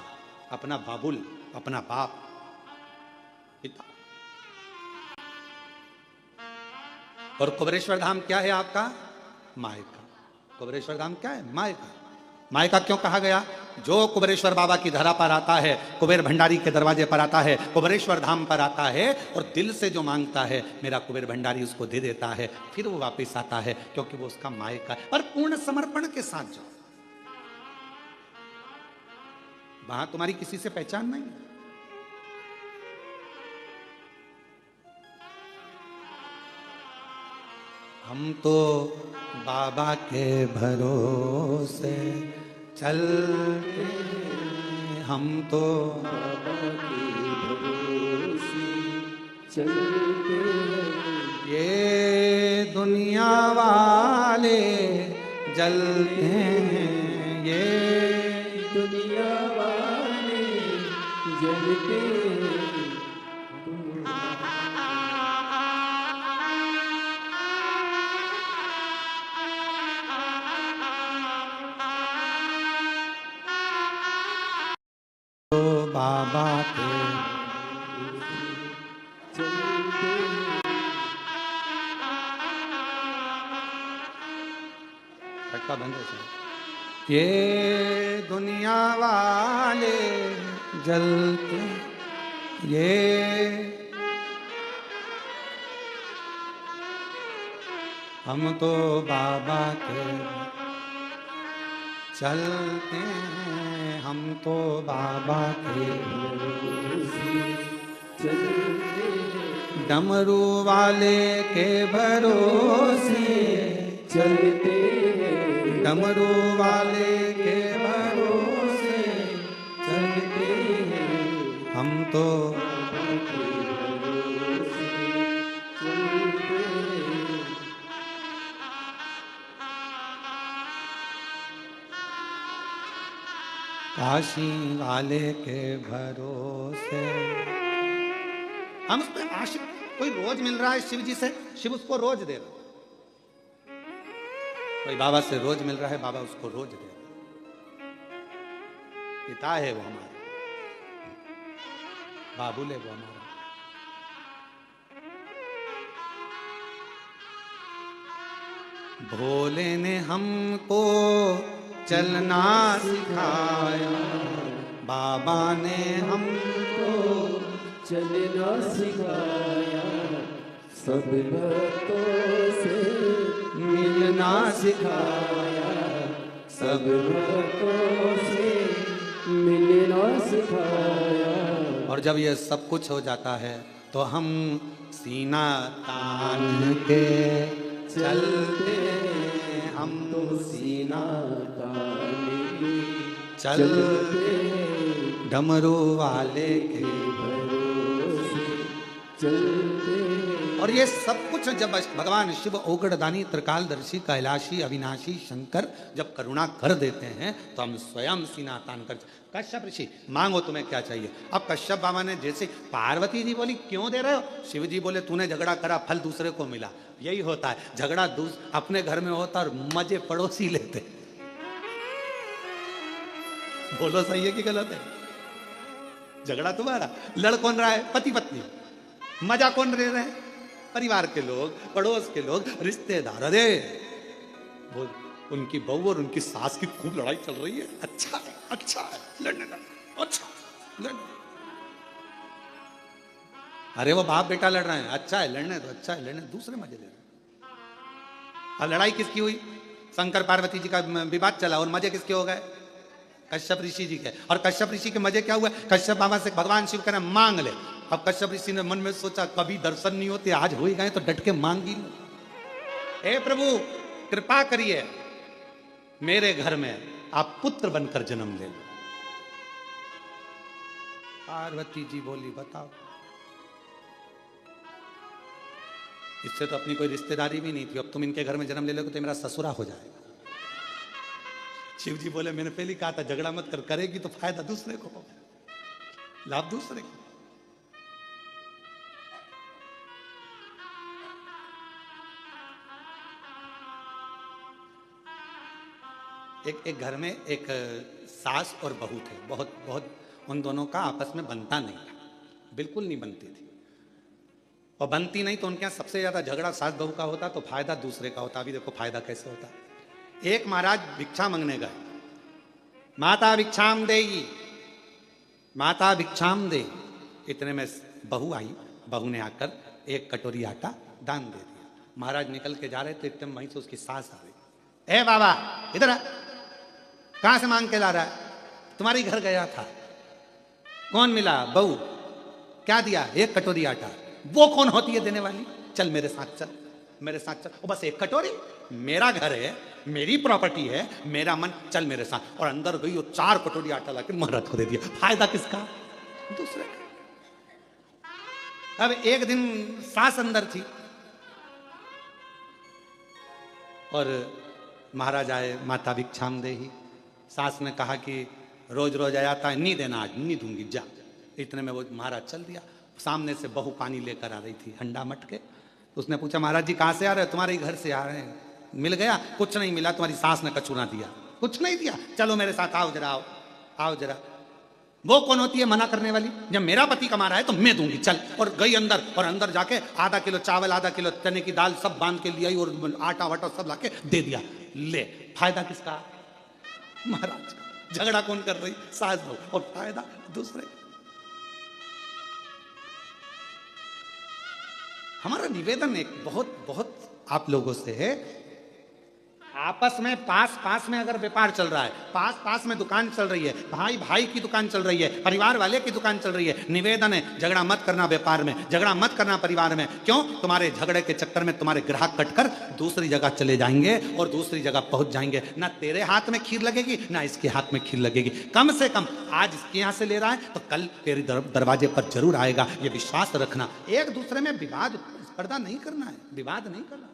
अपना बाबुल, अपना बाप, पिता। और कुबेरेश्वर धाम क्या है आपका? मायका। कुबेरेश्वर धाम क्या है? मायका। मायका क्यों कहा गया? जो कुबेरेश्वर बाबा की धरा पर आता है, कुबेर भंडारी के दरवाजे पर आता है, कुबेरेश्वर धाम पर आता है और दिल से जो मांगता है मेरा कुबेर भंडारी उसको दे देता है, फिर वो वापस आता है, क्योंकि वो उसका मायका है। पर पूर्ण समर्पण के साथ जाओ, वहां तुम्हारी किसी से पहचान नहीं। हम तो बाबा के भरोसे चलते, हम तो बाबा के भरोसे चलते, ये दुनिया वाले जलते हैं, ये दुनिया वाले जलते, बाबा के चलते खटका बंद है सर। ये दुनिया वाले जलते, ये हम तो बाबा के चलते हैं, हम तो बाबा के चलते डमरू वाले के भरोसे चलते डमरू वाले के भरोसे चलते हम तो काशी वाले के भरोसे। हम उस पर आशिक, कोई रोज मिल रहा है शिव जी से, शिव उसको रोज दे रहा। कोई बाबा से रोज मिल रहा है, बाबा उसको रोज दे रहा। पिता है वो हमारा, बाबुल है वो हमारा। भोले ने हमको चलना सिखाया, बाबा ने हमको चलना सिखाया, सब भक्तों से मिलना सिखाया, सब भक्तों से मिलना सिखाया। और जब ये सब कुछ हो जाता है तो हम सीना तान के चलते हैं, हम तो सीना चलते डमरू वाले के भरोसे चलते। और ये सब कुछ जब भगवान शिव ओगड़दानी त्रिकालदर्शी कैलाशी अविनाशी शंकर जब करुणा कर देते हैं तो हम स्वयं सीना तान कर। कश्यप ऋषि मांगो तुम्हें क्या चाहिए। अब कश्यप बाबा ने जैसे, पार्वती जी बोली क्यों दे रहे हो, शिव जी बोले तूने झगड़ा करा फल दूसरे को मिला। यही होता है, झगड़ा अपने घर में होता और मजे पड़ोसी लेते। बोलो सही है कि गलत है। झगड़ा तुम्हारा, लड़ कौन रहा है, पति पत्नी, मजा कौन ले रहे हैं, परिवार के लोग, पड़ोस के लोग, रिश्तेदार। अरे वो उनकी बहू और उनकी सास की खूब लड़ाई चल रही है, अच्छा है, अच्छा है, लड़ने लड़ने, अच्छा लड़ने। अरे वो बाप बेटा लड़ रहे हैं, अच्छा है लड़ने तो, अच्छा है लड़ने, दूसरे मजे ले रहे हैं। अब लड़ाई किसकी हुई, शंकर पार्वती जी का विवाद चला और मजे किसके हो गए, कश्यप ऋषि जी के। और कश्यप ऋषि के मजे क्या हुआ, कश्यप बाबा से भगवान शिव कहना मांग ले। अब कश्यप ऋषि ने मन में सोचा कभी दर्शन नहीं होते, आज हो ही गए तो डट के मांग ही लो। हे प्रभु कृपा करिए, मेरे घर में आप पुत्र बनकर जन्म ले लो। पार्वती जी बोली बताओ, इससे तो अपनी कोई रिश्तेदारी भी नहीं थी, अब तुम इनके घर में जन्म ले लोगे तो मेरा ससुरा हो जाएगा। शिव जी बोले मैंने पहले कहा था झगड़ा मत कर, करेगी तो फायदा दूसरे को होगा, लाभ दूसरे को। एक घर में एक सास और बहू थे, बहुत बहुत उन दोनों का आपस में बनता नहीं था, बिल्कुल नहीं बनती थी। और बनती नहीं तो उनके यहाँ सबसे ज्यादा झगड़ा सास बहू का होता तो फायदा दूसरे का होता। अभी देखो फायदा कैसे होता। एक महाराज भिक्षा मांगने गए, माता भिक्षाम देगी, माता भिक्षाम दे। इतने में बहू आई, बहू ने आकर एक कटोरी आटा दान दे दिया। महाराज निकल के जा रहे थे, इतने वहीं से उसकी सास आ गई, ए बाबा इधर आ, कहां से मांग के ला रहा है, तुम्हारी घर गया था, कौन मिला, बहू, क्या दिया, एक कटोरी आटा। वो कौन होती है देने वाली, चल मेरे साथ चल, मेरे साथ चल। बस एक कटोरी, मेरा घर है, मेरी प्रॉपर्टी है, मेरा मन, चल मेरे साथ। और अंदर गई और 4 कटोरी आटा लाके महाराज को दे दिया। फायदा किसका, दूसरे का। अब एक दिन सास अंदर थी और महाराज आए, माता भिक्षाम देही। सास ने कहा कि रोज रोज आता है, नहीं देना, आज नहीं दूंगी, जा। इतने में वो महाराज चल दिया। सामने से बहू पानी लेकर आ रही थी, हंडा मटके। उसने पूछा महाराज जी कहाँ से आ रहे हो, तुम्हारे घर से आ रहे हैं। मिल गया, कुछ नहीं मिला, तुम्हारी सास ने कचूना दिया, कुछ नहीं दिया, चलो मेरे साथ आओ जरा, आओ आओ जरा। वो कौन होती है मना करने वाली? जब मेरा पति कमा रहा है तो मैं दूंगी, चल। और गई अंदर, और अंदर जाके आधा किलो चावल, आधा किलो चने की दाल सब बांध के लिया और आटा वाटा सब लाके दे दिया। ले, फायदा किसका? महाराज का। झगड़ा कौन कर रही? सास बहू, और फायदा दूसरे। हमारा निवेदन एक बहुत बहुत आप लोगों से है, आपस में पास में अगर व्यापार चल रहा है, पास में दुकान चल रही है, भाई की दुकान चल रही है, परिवार वाले की दुकान चल रही है, निवेदन है झगड़ा मत करना व्यापार में, झगड़ा मत करना परिवार में। क्यों? तुम्हारे झगड़े के चक्कर में तुम्हारे ग्राहक कटकर दूसरी जगह चले जाएंगे और दूसरी जगह पहुंच जाएंगे। ना तेरे हाथ में खीर लगेगी, ना इसके हाथ में खीर लगेगी। कम से कम आज इसके यहां से ले रहा है तो कल तेरे दरवाजे पर जरूर आएगा, ये विश्वास रखना। एक दूसरे में विवाद स्पर्धा नहीं करना है, विवाद नहीं करना।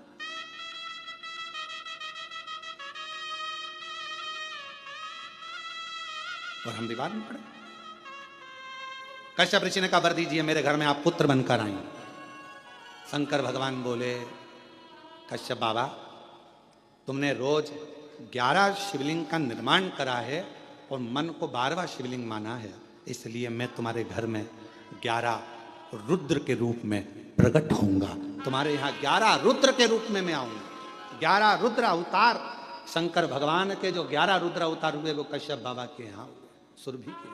और हम विवाद में पड़े। कश्यप ऋषि ने कहा, वर दीजिए मेरे घर में आप पुत्र बनकर आए। शंकर भगवान बोले, कश्यप बाबा तुमने रोज 11 शिवलिंग का निर्माण करा है और मन को 12वां शिवलिंग माना है, इसलिए मैं तुम्हारे घर में 11 रुद्र के रूप में प्रकट होऊंगा। तुम्हारे यहाँ 11 रुद्र के रूप में मैं आऊंगा। 11 रुद्र अवतार शंकर भगवान के जो 11 रुद्र अवतार हुए वो कश्यप बाबा के यहाँ सुरभि के।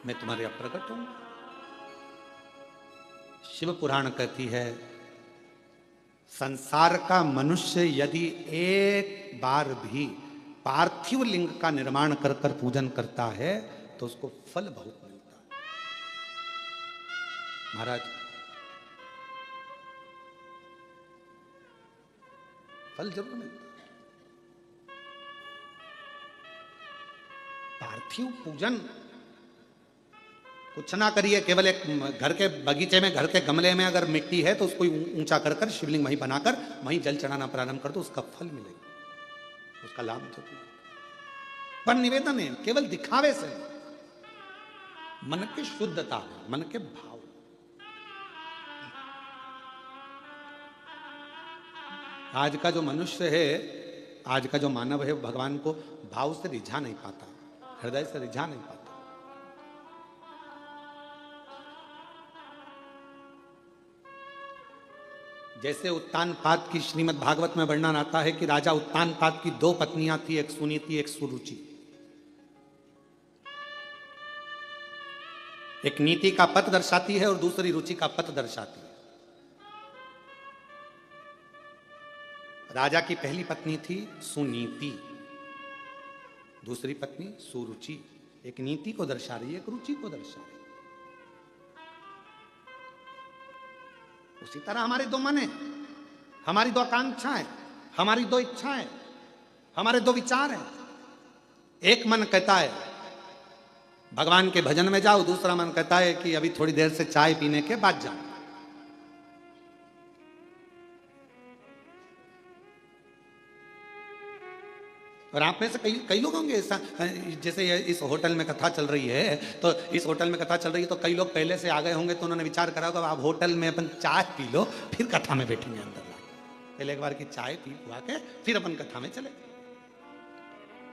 मैं तुम्हारे यहाँ प्रकट हूं। शिव पुराण कहती है, संसार का मनुष्य यदि एक बार भी पार्थिव लिंग का निर्माण कर कर पूजन करता है तो उसको फल बहुत मिलता है। महाराज फल जरूर मिलता है। पार्थिव पूजन कुछ ना करिए, केवल एक घर के बगीचे में, घर के गमले में अगर मिट्टी है तो उसको ऊंचा कर कर शिवलिंग वहीं बनाकर वहीं जल चढ़ाना प्रारंभ कर दो, उसका फल मिलेगा, उसका लाभ जरूर। पर निवेदन है केवल दिखावे से, मन की शुद्धता, मन के भाव। आज का जो मनुष्य है, आज का जो मानव है, भगवान को भाव से रिझा नहीं पाता, हृदय से रिझा नहीं पाता। जैसे उत्तानपाद की श्रीमद् भागवत में वर्णन आता है कि राजा उत्तानपाद की 2 पत्नियां थी, एक सुनीति एक सुरुचि। एक नीति का पथ दर्शाती है और दूसरी रुचि का पथ दर्शाती है। राजा की पहली पत्नी थी सुनीति, दूसरी पत्नी सुरुचि। एक नीति को दर्शा रही है, एक रुचि को दर्शा रही है। उसी तरह हमारे 2 मन है, हमारी 2 आकांक्षाएं, हमारी 2 इच्छाएं, हमारे 2 विचार हैं। एक मन कहता है भगवान के भजन में जाओ, दूसरा मन कहता है कि अभी थोड़ी देर से चाय पीने के बाद जाओ। और आप में से कई लोग होंगे ऐसा, जैसे इस होटल में कथा चल रही है, तो इस होटल में कथा चल रही है तो कई लोग पहले से आ गए होंगे, तो उन्होंने विचार करा होगा आप होटल में अपन चाय पी लो, फिर कथा में बैठेंगे अंदर। पहले एक बार की चाय पी हुआ के फिर अपन कथा में चले।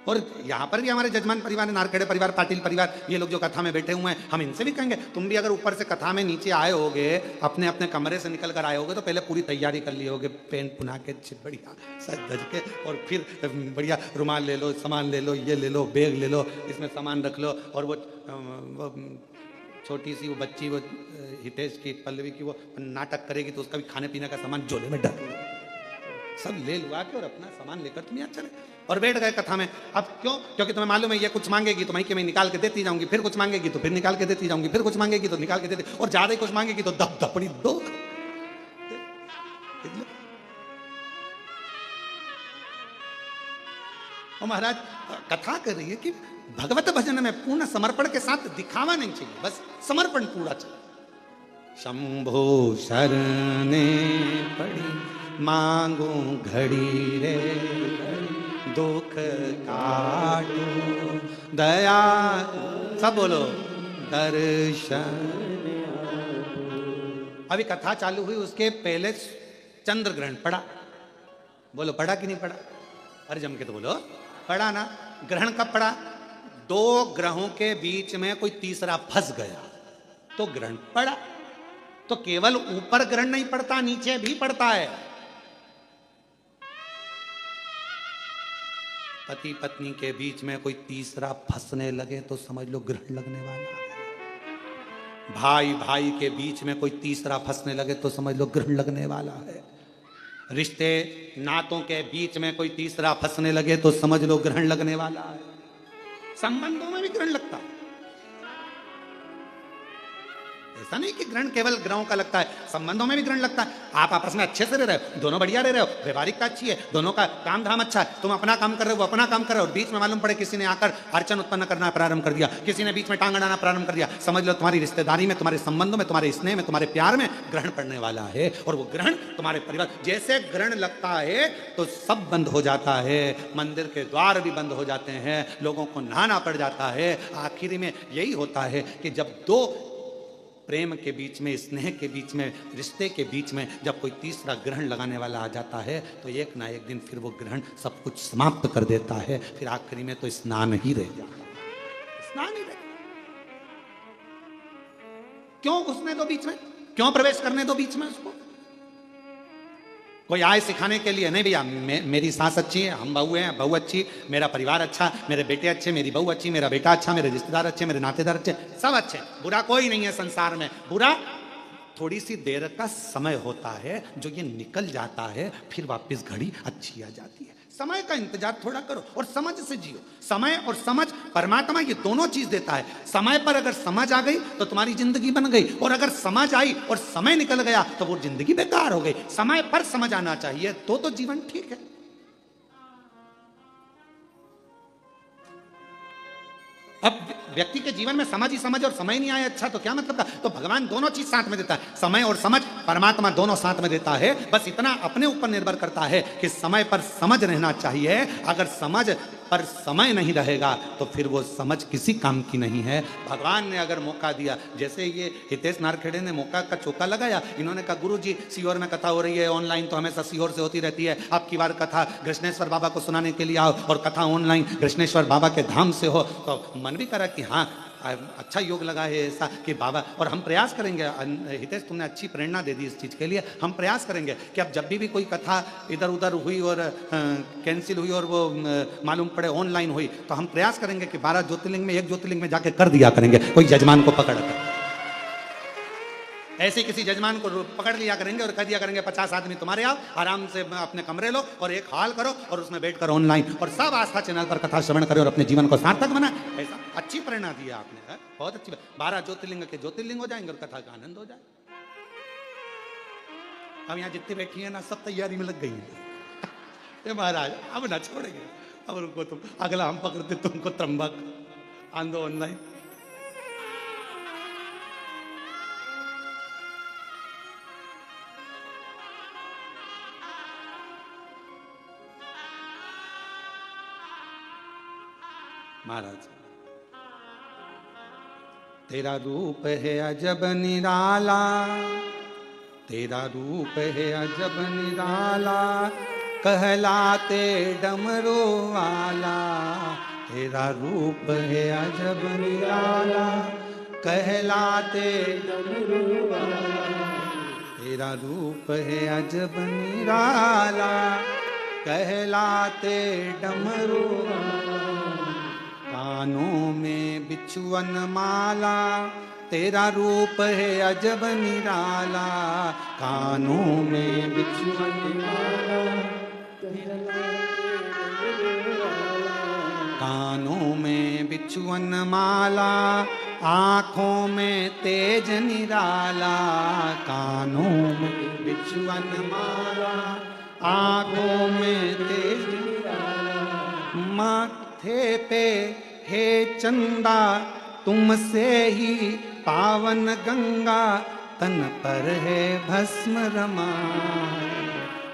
और यहाँ पर भी हमारे जजमान परिवार, नारखेड़े परिवार, पाटिल परिवार, ये लोग जो कथा में बैठे हुए हैं, हम इनसे भी कहेंगे तुम भी अगर ऊपर से कथा में नीचे आए होगे, अपने अपने कमरे से निकल कर आए होगे, तो पहले पूरी तैयारी कर लिए होगे, पेंट पुना के बढ़िया सज धज के, और फिर बढ़िया रुमाल ले लो, सामान ले लो, ये ले लो, बैग ले लो, इसमें सामान रख लो। और वो छोटी सी वो बच्ची, वो हितेश की, पल्लवी की, वो नाटक करेगी तो उसका भी खाने पीने का सामान झोले में डाल सब ले लुआ के और अपना सामान लेकर तुम यहाँ चले और बैठ गए कथा में। अब क्यों? क्योंकि तुम्हें मालूम है ये कुछ मांगेगी तो मैं निकाल के देती जाऊंगी, फिर कुछ मांगेगी तो फिर निकाल के देती जाऊंगी, फिर कुछ मांगेगी तो निकाल के देती, और ज्यादा ही कुछ मांगेगी तो दब दपड़ी दो। और महाराज कथा कर रही है कि भगवत भजन में पूर्ण समर्पण के साथ दिखावा नहीं चाहिए, बस समर्पण पूरा चाहिए। शंभो शरणे पड़ी मांगू घड़ी रे, दुख काटू दया, सब बोलो दर्शन। अभी कथा चालू हुई, उसके पहले चंद्र ग्रहण पड़ा। बोलो पढ़ा कि नहीं पढ़ा? अरे जम के तो बोलो पढ़ा ना। ग्रहण कब पड़ा? दो ग्रहों के बीच में कोई तीसरा फंस गया तो ग्रहण पड़ा। तो केवल ऊपर ग्रहण नहीं पड़ता, नीचे भी पड़ता है। पति पत्नी के बीच में कोई तीसरा फंसने लगे तो समझ लो ग्रहण लगने वाला है। भाई भाई के बीच में कोई तीसरा फंसने लगे तो समझ लो ग्रहण लगने वाला है। रिश्ते नातों के बीच में कोई तीसरा फंसने लगे तो समझ लो ग्रहण लगने वाला है। संबंधों में भी ग्रहण लगता है। ऐसा नहीं कि ग्रहण केवल ग्रहों का लगता है, संबंधों में भी ग्रहण लगता है। आप आपस में अच्छे से रह रहे हो, दोनों बढ़िया रह रहे हो, व्यवहारिकता अच्छी है, दोनों का काम धाम अच्छा है, तुम अपना काम कर रहे हो, वो अपना काम कर रहे हो, और बीच में मालूम पड़े किसी ने आकर अड़चन उत्पन्न करना प्रारंभ कर दिया, किसी ने बीच में टांग अड़ाना प्रारंभ कर दिया, समझ लो तुम्हारी रिश्तेदारी में, तुम्हारे संबंधों में, तुम्हारे स्नेह में, तुम्हारे प्यार में ग्रहण पड़ने वाला है। और वो ग्रहण तुम्हारे परिवार, जैसे ग्रहण लगता है तो सब बंद हो जाता है, मंदिर के द्वार भी बंद हो जाते हैं, लोगों को नहाना पड़ जाता है। आखिर में यही होता है कि जब दो प्रेम के बीच में, स्नेह के बीच में, रिश्ते के बीच में जब कोई तीसरा ग्रहण लगाने वाला आ जाता है तो एक ना एक दिन फिर वो ग्रहण सब कुछ समाप्त कर देता है। फिर आखिरी में तो स्नान ही रह जाता है, स्नान ही रह। क्यों घुसने दो बीच में, क्यों प्रवेश करने दो बीच में उसको? कोई आए सिखाने के लिए नहीं भैया, मेरी सास अच्छी है, हम बहू हैं, बहू अच्छी, मेरा परिवार अच्छा, मेरे बेटे अच्छे, मेरी बहू अच्छी, मेरा बेटा अच्छा, मेरे रिश्तेदार अच्छे, मेरे नातेदार अच्छे, सब अच्छे, बुरा कोई नहीं है संसार में। बुरा थोड़ी सी देर का समय होता है जो ये निकल जाता है, फिर वापस घड़ी अच्छी आ जाती है। समय का इंतजार थोड़ा करो और समझ से जियो। समय और समझ, परमात्मा ये दोनों चीज देता है। समय पर अगर समझ आ गई तो तुम्हारी जिंदगी बन गई, और अगर समझ आई और समय निकल गया तो वो जिंदगी बेकार हो गई। समय पर समझ आना चाहिए तो जीवन ठीक है। अब व्यक्ति के जीवन में समझ ही समझ और समय नहीं आया अच्छा तो क्या मतलब का? तो भगवान दोनों चीज साथ में देता है, समय और समझ, परमात्मा दोनों साथ में देता है। बस इतना अपने ऊपर निर्भर करता है कि समय पर समझ रहना चाहिए। अगर समझ पर समय नहीं रहेगा तो फिर वो समझ किसी काम की नहीं है। भगवान ने अगर मौका दिया, जैसे ये हितेश नारखेड़े ने मौका का चौका लगाया, इन्होंने कहा गुरुजी सीहोर में कथा हो रही है ऑनलाइन, तो हमेशा सीहोर से होती रहती है, अब की बार कथा कृष्णेश्वर बाबा को सुनाने के लिए आओ और कथा ऑनलाइन कृष्णेश्वर बाबा के धाम से हो। तो मन भी करा कि हाँ अच्छा योग लगा है ऐसा कि बाबा, और हम प्रयास करेंगे। हितेश तुमने अच्छी प्रेरणा दे दी इस चीज़ के लिए। हम प्रयास करेंगे कि अब जब भी कोई कथा इधर उधर हुई और कैंसिल हुई और वो मालूम पड़े ऑनलाइन हुई, तो हम प्रयास करेंगे कि 12 ज्योतिर्लिंग में एक ज्योतिर्लिंग में जाके कर दिया करेंगे, कोई जजमान को पकड़ कर। ऐसे किसी जजमान को पकड़ लिया करेंगे और कह दिया करेंगे 50 आदमी तुम्हारे आओ, आराम से अपने कमरे लो और एक हॉल करो और उसमें बैठकर ऑनलाइन और सब आस्था चैनल पर कथा श्रवण करें और अपने जीवन को सार्थक बना। ऐसा अच्छी प्रेरणा दिया आपने, है? बहुत अच्छी। 12 ज्योतिर्लिंग के ज्योतिर्लिंग हो जाएंगे और कथा का आनंद हो जाए। अब यहाँ जितनी बैठी है ना सब तैयारी में लग गई है। महाराज अब ना छोड़ेंगे, अब रुको तुम, अगला हम पकड़ते तुमको त्रंबक आंदो ऑनलाइन। महाराज तेरा रूप है अजब निराला, तेरा रूप है अजब निराला, कहलाते डमरू वाला। तेरा रूप है अजब निराला, कहलाते डमरू वाला। तेरा रूप है अजब निराला, कहलाते डमरू वाला। कानों में बिछुअन माला, तेरा रूप है अजब निराला। कानों में बिछुअन माला, कानों में बिछुअन माला, आँखों में तेज निराला। कानों में बिछुअन माला, आँखों में तेज निराला। माथे पे हे चंदा तुमसे ही पावन गंगा, तन पर है भस्म रमा।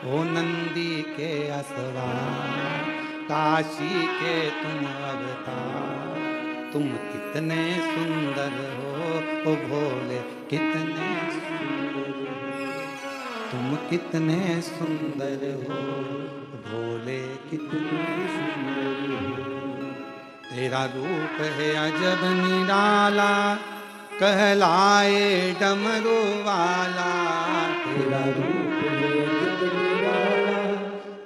ओ नंदी के असवार, काशी के तुम अवतार। तुम कितने सुंदर हो ओ भोले, कितने सुंदर हो। तुम कितने सुंदर हो कितने सुंदर हो। तेरा रूप है अजब निराला, कहलाए डमरू वाला। तेरा रूप है अजब निराला,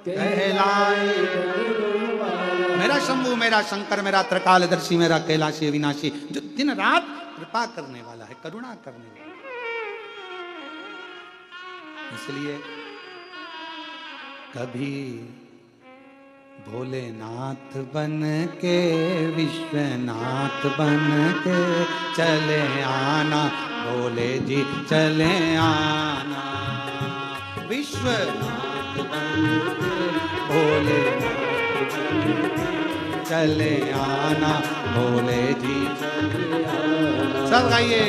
कहलाए डमरू वाला। मेरा शंभू, मेरा शंकर, मेरा त्रिकालदर्शी, मेरा कैलाशी अविनाशी, जो दिन रात कृपा करने वाला है, करुणा करने वाला है। इसलिए कभी भोलेनाथ बन के, विश्वनाथ बन के चले आना, भोले जी चले आना। विश्वनाथ बन के, भोलेनाथ बन के चले आना, भोले जी चले आना। सब गाइए,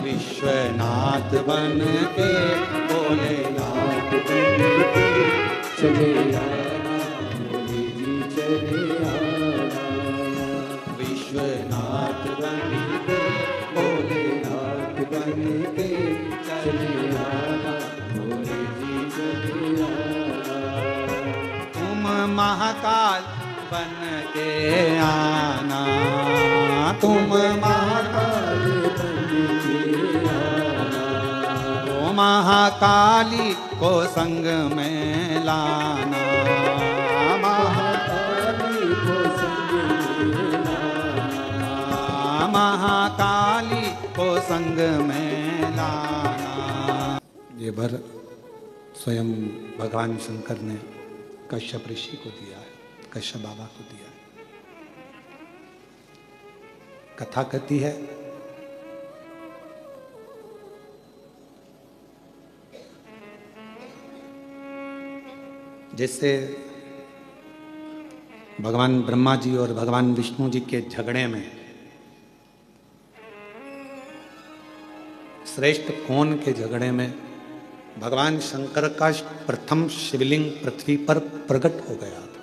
विश्वनाथ बन के, भोलेनाथ बन के चले आना, भोले जी चले आना। विश्वनाथ बन के, भोलेनाथ बन के चले आना, भोले जी चले आना। तुम महाकाल बन के आना, तुम महाकाल बन के आना। तो महाकाली को संग में लाना, महाकाली को संग में लाना। महाकाली को संग में लाना। ये भर स्वयं भगवान शंकर ने कश्यप ऋषि को दिया है, कश्यप बाबा को दिया है। कथा कहती है जैसे भगवान ब्रह्मा जी और भगवान विष्णु जी के झगड़े में श्रेष्ठ कौन के झगड़े में भगवान शंकर का प्रथम शिवलिंग पृथ्वी पर प्रकट हो गया था।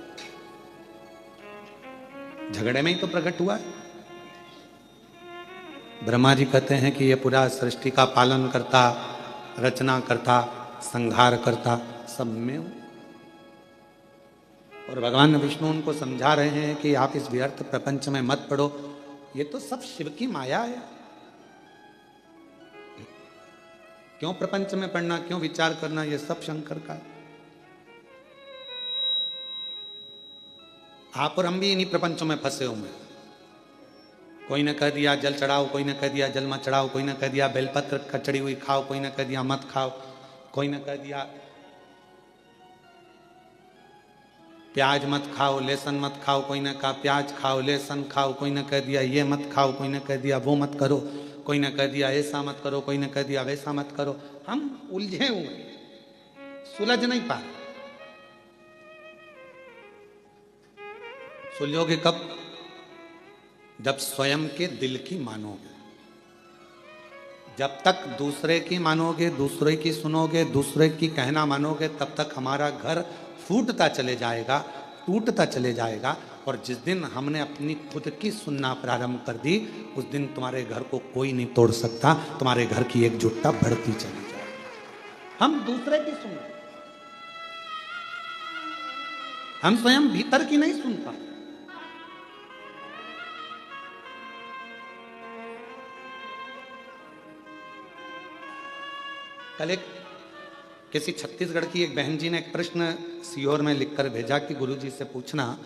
झगड़े में ही तो प्रकट हुआ है। ब्रह्मा जी कहते हैं कि ये पूरा सृष्टि का पालन करता, रचना करता, संहार करता, सब में हूं। और भगवान विष्णु उनको समझा रहे हैं कि आप इस व्यर्थ प्रपंच में मत पड़ो, ये तो सब शिव की माया है। क्यों प्रपंच में पढ़ना, क्यों विचार करना, ये सब शंकर का है। आप और हम भी इन्हीं प्रपंचों में फंसे हुए हैं। कोई ने कह दिया जल चढ़ाओ, कोई ने कह दिया जल मत चढ़ाओ, कोई ने कह दिया बेलपत्र कचड़ी हुई खाओ, कोई ने कह दिया मत खाओ, कोई ने कह दिया प्याज मत खाओ, लहसुन मत खाओ, कोई ने कहा प्याज खाओ, लहसुन खाओ, कोई ने कह दिया ये मत खाओ, कोई ने कह दिया वो मत करो, कोई ने कह दिया ऐसा मत करो, कोई ने कह दिया वैसा मत करो। हम उलझे हुए, सुलझ नहीं पा रहे। सुलझोगे कब? जब स्वयं के दिल की मानोगे। जब तक दूसरे की मानोगे, दूसरे की सुनोगे, दूसरे की कहना मानोगे, तब तक हमारा घर फूटता चले जाएगा, टूटता चले जाएगा। और जिस दिन हमने अपनी खुद की सुनना प्रारंभ कर दी, उस दिन तुम्हारे घर को कोई नहीं तोड़ सकता। तुम्हारे घर की एकजुटता बढ़ती चली जाएगी। हम दूसरे की सुन, हम स्वयं भीतर की नहीं सुन पाते। कल एक किसी छत्तीसगढ़ की एक बहन जी ने एक प्रश्न सीहोर में लिखकर भेजा कि गुरुजी से पूछना,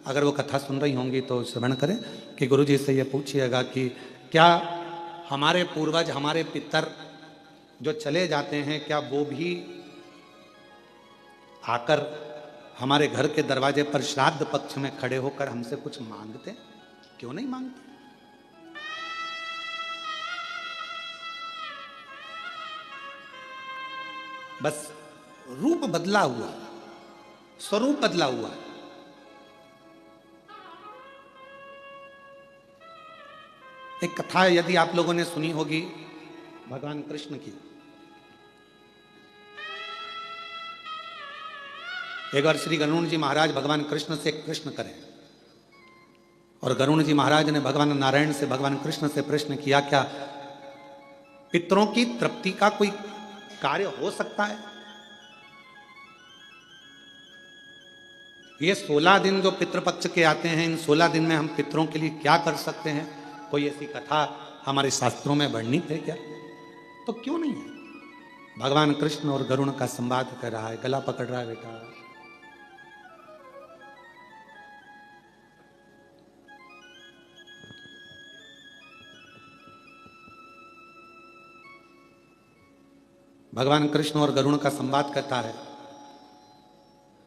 अगर वो कथा सुन रही होंगी तो श्रवण करें, कि गुरुजी से ये पूछिएगा कि क्या हमारे पूर्वज, हमारे पितर जो चले जाते हैं, क्या वो भी आकर हमारे घर के दरवाजे पर श्राद्ध पक्ष में खड़े होकर हमसे कुछ मांगते? क्यों नहीं मांगते? बस रूप बदला हुआ, स्वरूप बदला हुआ। एक कथा यदि आप लोगों ने सुनी होगी भगवान कृष्ण की। एक बार श्री गरुण जी महाराज भगवान कृष्ण से एक प्रश्न करें, और गरुण जी महाराज ने भगवान नारायण से, भगवान कृष्ण से प्रश्न किया, क्या पितरों की तृप्ति का कोई कार्य हो सकता है? ये 16 दिन जो पितृपक्ष के आते हैं, इन 16 दिन में हम पितरों के लिए क्या कर सकते हैं? कोई ऐसी कथा हमारे शास्त्रों में वर्णित है क्या? तो क्यों नहीं है? भगवान कृष्ण और गरुण का संवाद कर रहा है, गला पकड़ रहा है बेटा। भगवान कृष्ण और गरुण का संवाद करता है,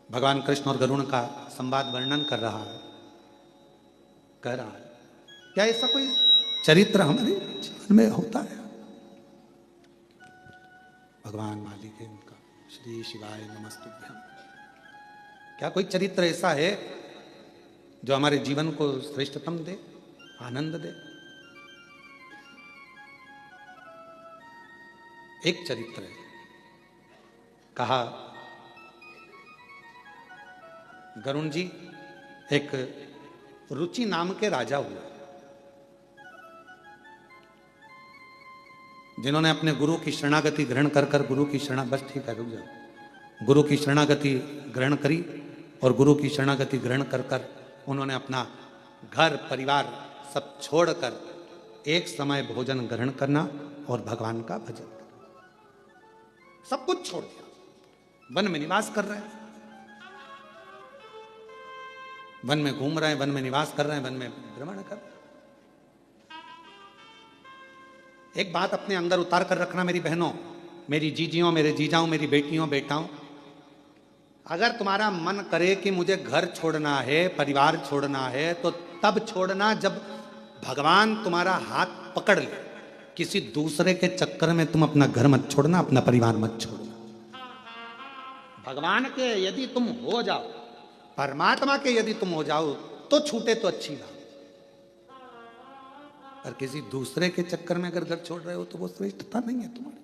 भगवान कृष्ण और गरुण का संवाद वर्णन कर रहा है, कह रहा है क्या ऐसा कोई चरित्र हमारे जीवन में होता है? भगवान मालिक है उनका, श्री शिवाय नमस्तुभ्यम। क्या कोई चरित्र ऐसा है जो हमारे जीवन को श्रेष्ठतम दे, आनंद दे? एक चरित्र है, कहा गरुण जी एक रुचि नाम के राजा हुए, जिन्होंने अपने गुरु की शरणागति ग्रहण कर गुरु की शरणा बस ठीक है रुक जाओ, गुरु की शरणागति ग्रहण करी और गुरु की शरणागति ग्रहण कर उन्होंने अपना घर परिवार सब छोड़कर एक समय भोजन ग्रहण करना और भगवान का भजन करना, सब कुछ छोड़ दिया। वन में निवास कर रहे हैं, वन में घूम रहे हैं, वन में निवास कर रहे हैं, वन में भ्रमण कर रहे हैं। एक बात अपने अंदर उतार कर रखना मेरी बहनों, मेरी जीजियों, मेरे जीजाओं, मेरी बेटियों बेटाओं, अगर तुम्हारा मन करे कि मुझे घर छोड़ना है, परिवार छोड़ना है, तो तब छोड़ना जब भगवान तुम्हारा हाथ पकड़ ले। किसी दूसरे के चक्कर में तुम अपना घर मत छोड़ना, अपना परिवार मत छोड़ना। भगवान के यदि तुम हो जाओ, परमात्मा के यदि तुम हो जाओ तो छूटे तो अच्छी बात, पर किसी दूसरे के चक्कर में अगर घर छोड़ रहे हो तो वो श्रेष्ठता नहीं है तुम्हारी,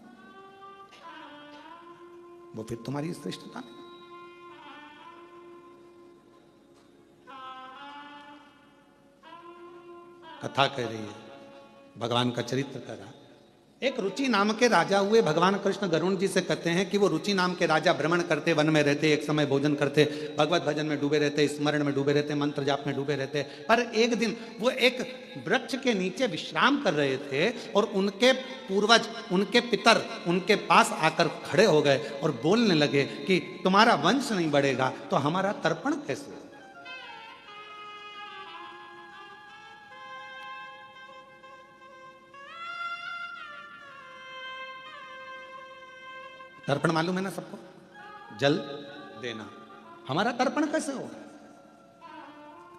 वो फिर तुम्हारी श्रेष्ठता नहीं। कथा कह रही है, भगवान का चरित्र कर रहा है। एक रुचि नाम के राजा हुए, भगवान कृष्ण गरुण जी से कहते हैं कि वो रुचि नाम के राजा भ्रमण करते, वन में रहते, एक समय भोजन करते, भगवत भजन में डूबे रहते, स्मरण में डूबे रहते, मंत्र जाप में डूबे रहते। पर एक दिन वो एक वृक्ष के नीचे विश्राम कर रहे थे और उनके पूर्वज, उनके पितर उनके पास आकर खड़े हो गए और बोलने लगे कि तुम्हारा वंश नहीं बढ़ेगा तो हमारा तर्पण कैसे होगा? तर्पण मालूम है ना सबको, जल देना, हमारा तर्पण कैसे होगा?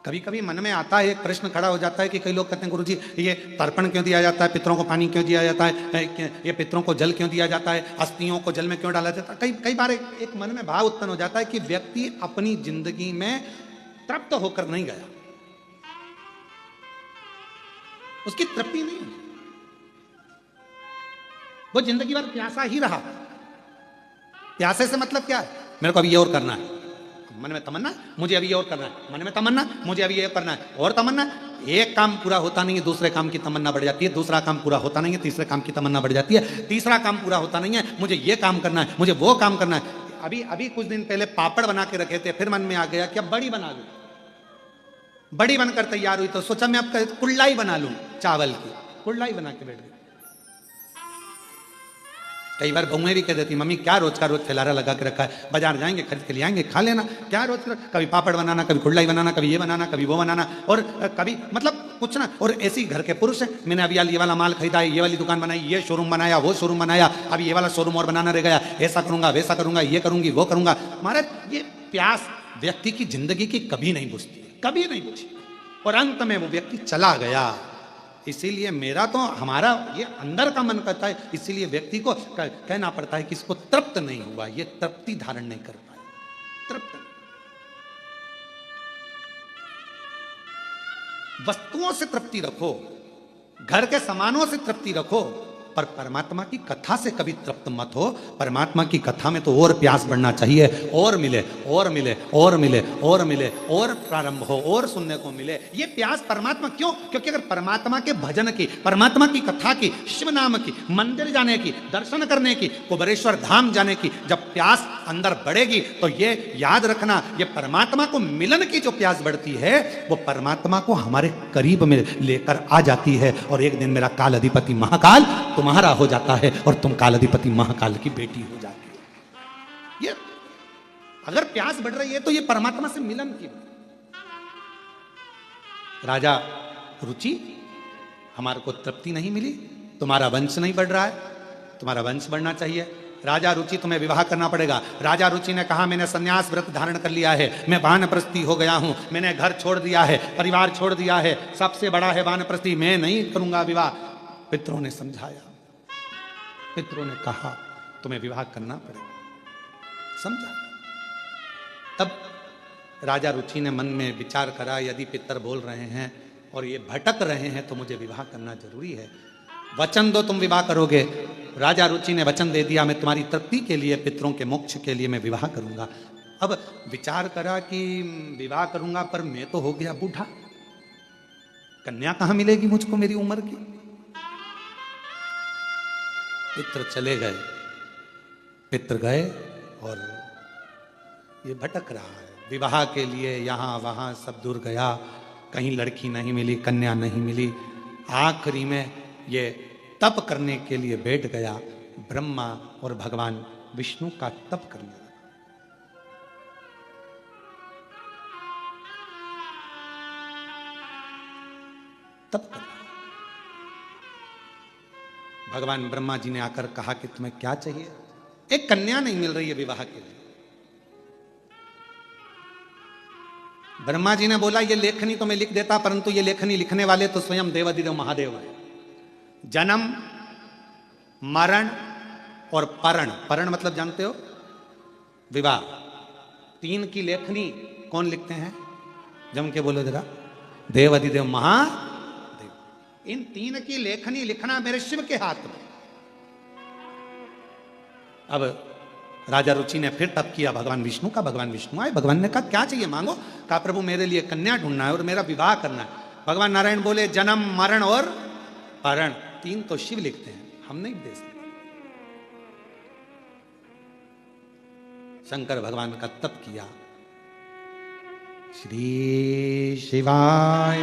कभी कभी मन में आता है, एक प्रश्न खड़ा हो जाता है कि कई लोग कहते हैं गुरुजी ये तर्पण क्यों दिया जाता है, पितरों को पानी क्यों दिया जाता है, ये पितरों को जल क्यों दिया जाता है, अस्थियों को जल में क्यों डाला जाता है? कई बार एक मन में भाव उत्पन्न हो जाता है कि व्यक्ति अपनी जिंदगी में तृप्त होकर नहीं गया, उसकी तृप्ति नहीं, वो जिंदगी भर प्यासा ही रहा। प्यासे से मतलब क्या है? मेरे को अभी ये और करना है, मन में तमन्ना, मुझे अभी ये और करना है, मन में तमन्ना, मुझे अभी ये करना है, और तमन्ना। एक काम पूरा होता नहीं है, दूसरे काम की तमन्ना बढ़ जाती है, दूसरा काम पूरा होता नहीं है, तीसरे काम की तमन्ना बढ़ जाती है, तीसरा काम पूरा होता नहीं है, मुझे ये काम करना है, मुझे वो काम करना है। अभी कुछ दिन पहले पापड़ बना के रखे थे, फिर मन में आ गया कि अब बड़ी बना लूं, बड़ी बनकर तैयार हुई तो सोचा मैं अब कुल्लाई बना लूं, चावल की कुल्लाई बना के बैठ गई। कई बार बहुएं भी कह देती मम्मी क्या रोज का रोज फैलारा लगा के रखा है, बाजार जाएंगे खरीद के ले आएंगे, खा लेना, क्या रोज कभी पापड़ बनाना, कभी कुल्लाई बनाना, कभी ये बनाना, कभी वो बनाना, और कभी मतलब कुछ ना। और ऐसे ही घर के पुरुष हैं, मैंने अभी ये वाला माल खरीदा है, ये वाली दुकान बनाई, ये शोरूम बनाया, वो शोरूम बनाया, अभी ये वाला शोरूम और बनाना रह गया, ऐसा करूंगा वैसा करूंगा, ये करूंगी वो करूंगा। महाराज ये प्यास व्यक्ति की जिंदगी की कभी नहीं बुझती, कभी नहीं बुझी, और अंत में वो व्यक्ति चला गया। इसीलिए मेरा तो हमारा ये अंदर का मन करता है, इसीलिए व्यक्ति को कहना पड़ता है कि इसको तृप्त नहीं हुआ, ये तृप्ति धारण नहीं कर पाए, तृप्त। वस्तुओं से तृप्ति रखो, घर के सामानों से तृप्ति रखो, पर परमात्मा की कथा से कभी तृप्त मत हो। परमात्मा की कथा में तो और प्यास बढ़ना चाहिए, और मिले और मिले और मिले और मिले, और प्रारंभ हो और सुनने को मिले। ये प्यास परमात्मा क्यों? क्योंकि अगर परमात्मा के भजन की, परमात्मा की कथा की, शिव नाम की, मंदिर जाने की, दर्शन करने की, कुबेरेश्वर धाम जाने की जब प्यास अंदर बढ़ेगी तो ये याद रखना, ये परमात्मा को मिलन की जो प्यास बढ़ती है वो परमात्मा को हमारे करीब में लेकर आ जाती है। और एक दिन मेरा काल अधिपति महाकाल तुम्हारा हो जाता है और तुम काल अधिपति महाकाल की बेटी हो जाती है। ये अगर प्यास बढ़ रही है तो ये परमात्मा से मिलन की। राजा रुचि, हमारे को तृप्ति नहीं मिली, तुम्हारा वंश नहीं बढ़ रहा है, तुम्हारा वंश बढ़ना चाहिए। राजा रुचि तुम्हें विवाह करना पड़ेगा। राजा रुचि ने कहा मैंने संन्यास व्रत धारण कर लिया है, मैं वानप्रस्थी हो गया हूं, मैंने घर छोड़ दिया है, परिवार छोड़ दिया है, सबसे बड़ा है वानप्रस्थी, मैं नहीं करूंगा विवाह। पितरों ने समझाया, पितरों ने कहा तुम्हें विवाह करना पड़ेगा, समझा। तब राजा रुचि ने मन में विचार करा, यदि पितर बोल रहे हैं और ये भटक रहे हैं तो मुझे विवाह करना जरूरी है। वचन दो तुम विवाह करोगे। राजा रुचि ने वचन दे दिया, मैं तुम्हारी तृप्ति के लिए, पितरों के मोक्ष के लिए मैं विवाह करूंगा। अब विचार करा कि विवाह करूंगा पर मैं तो हो गया बूढ़ा, कन्या कहां मिलेगी मुझको मेरी उम्र की। पितर चले गए, पितर गए और ये भटक रहा है विवाह के लिए, यहां वहां सब दूर गया, कहीं लड़की नहीं मिली, कन्या नहीं मिली। आखिरी में ये तप करने के लिए बैठ गया, ब्रह्मा और भगवान विष्णु का तप करने लगा। तप कर भगवान ब्रह्मा जी ने आकर कहा कि तुम्हें क्या चाहिए? एक कन्या नहीं मिल रही है विवाह के लिए। ब्रह्मा जी ने बोला ये लेखनी तो मैं लिख देता, परंतु ये लेखनी लिखने वाले तो स्वयं देवाधिदेव महादेव है। जन्म, मरण और परण, परण मतलब जानते हो विवाह, तीन की लेखनी कौन लिखते हैं? जम के बोलो जरा, देवाधिदेव महादेव। इन तीन की लेखनी लिखना मेरे शिव के हाथ में। अब राजा रुचि ने फिर तप किया भगवान विष्णु का। भगवान विष्णु आए, भगवान ने कहा क्या चाहिए मांगो। कहा प्रभु मेरे लिए कन्या ढूंढना है और मेरा विवाह करना है। भगवान नारायण बोले जन्म, मरण और परण, तीन तो शिव लिखते हैं, हम नहीं दे सकते। शंकर भगवान का तप किया। श्री शिवाय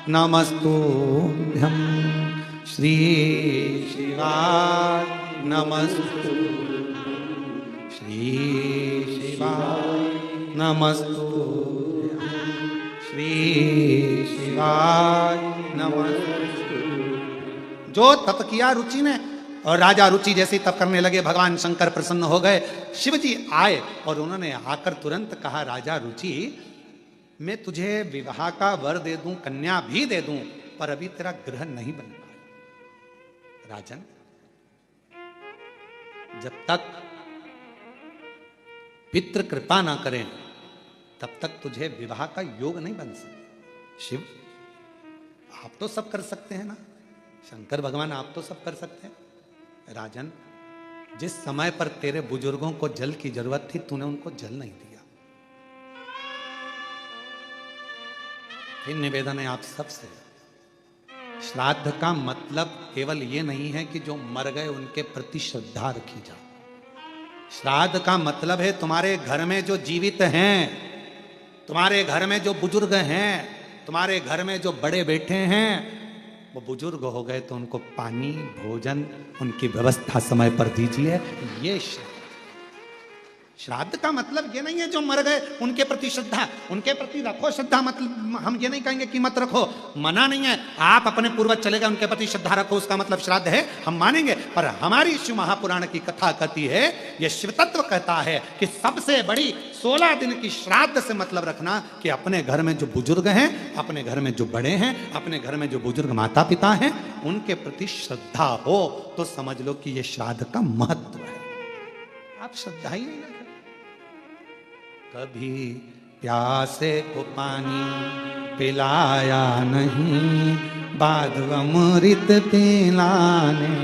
नमस्तुभ्यं, श्री शिवाय नमस्तुभ्यं, श्री शिवाय नमस्तुभ्यं, श्री शिवाय नमस्तुभ्यं। जो तप किया रुचि ने, और राजा रुचि जैसे तप करने लगे भगवान शंकर प्रसन्न हो गए। शिव जी आए और उन्होंने आकर तुरंत कहा राजा रुचि मैं तुझे विवाह का वर दे दूं, कन्या भी दे दूं, पर अभी तेरा ग्रह नहीं बन पाया। राजन, जब तक पितृ कृपा ना करें तब तक तुझे विवाह का योग नहीं बन सकता। शिव आप तो सब कर सकते हैं ना, शंकर भगवान आप तो सब कर सकते हैं। राजन, जिस समय पर तेरे बुजुर्गों को जल की जरूरत थी तूने उनको जल नहीं दिया। फिर निवेदन है आप सबसे, श्राद्ध का मतलब केवल ये नहीं है कि जो मर गए उनके प्रति श्रद्धा रखी जाए। श्राद्ध का मतलब है तुम्हारे घर में जो जीवित हैं, तुम्हारे घर में जो बुजुर्ग हैं, तुम्हारे घर में जो बड़े बैठे हैं, वो बुजुर्ग हो गए तो उनको पानी, भोजन, उनकी व्यवस्था समय पर दीजिए। ये श्राद्ध का मतलब ये नहीं है जो मर गए उनके प्रति श्रद्धा, उनके प्रति रखो श्रद्धा। मतलब हम ये नहीं कहेंगे कि मत रखो, मना नहीं है। आप अपने पूर्वज चले गए उनके प्रति श्रद्धा रखो, उसका मतलब श्राद्ध है, हम मानेंगे। पर हमारी शिव महापुराण की कथा कहती है, यह शिव तत्व कहता है कि सबसे बड़ी 16 दिन की श्राद्ध से मतलब रखना कि अपने घर में जो बुजुर्ग हैं, अपने घर में जो बड़े हैं, अपने घर में जो बुजुर्ग माता पिता हैं, उनके प्रति श्रद्धा हो तो समझ लो कि यह श्राद्ध का महत्व है। आप श्रद्धा ही नहीं रखते। कभी प्यासे को पानी पिलाया नहीं, बाद अमृत पिलाने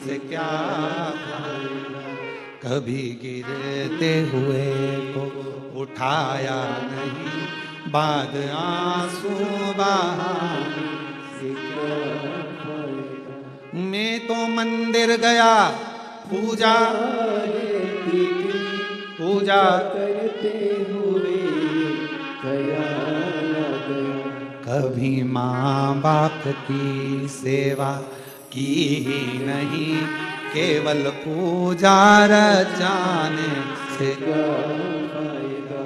से क्या फायदा। कभी गिरते हुए को उठाया नहीं, बाद आंसू बहाने से क्या फायदा। मैं तो मंदिर गया पूजा आरती की पूजा करते हुए गया न गया। कभी माँ बाप की सेवा की ही नहीं, केवल पूजा रचाने से क्या फायदा।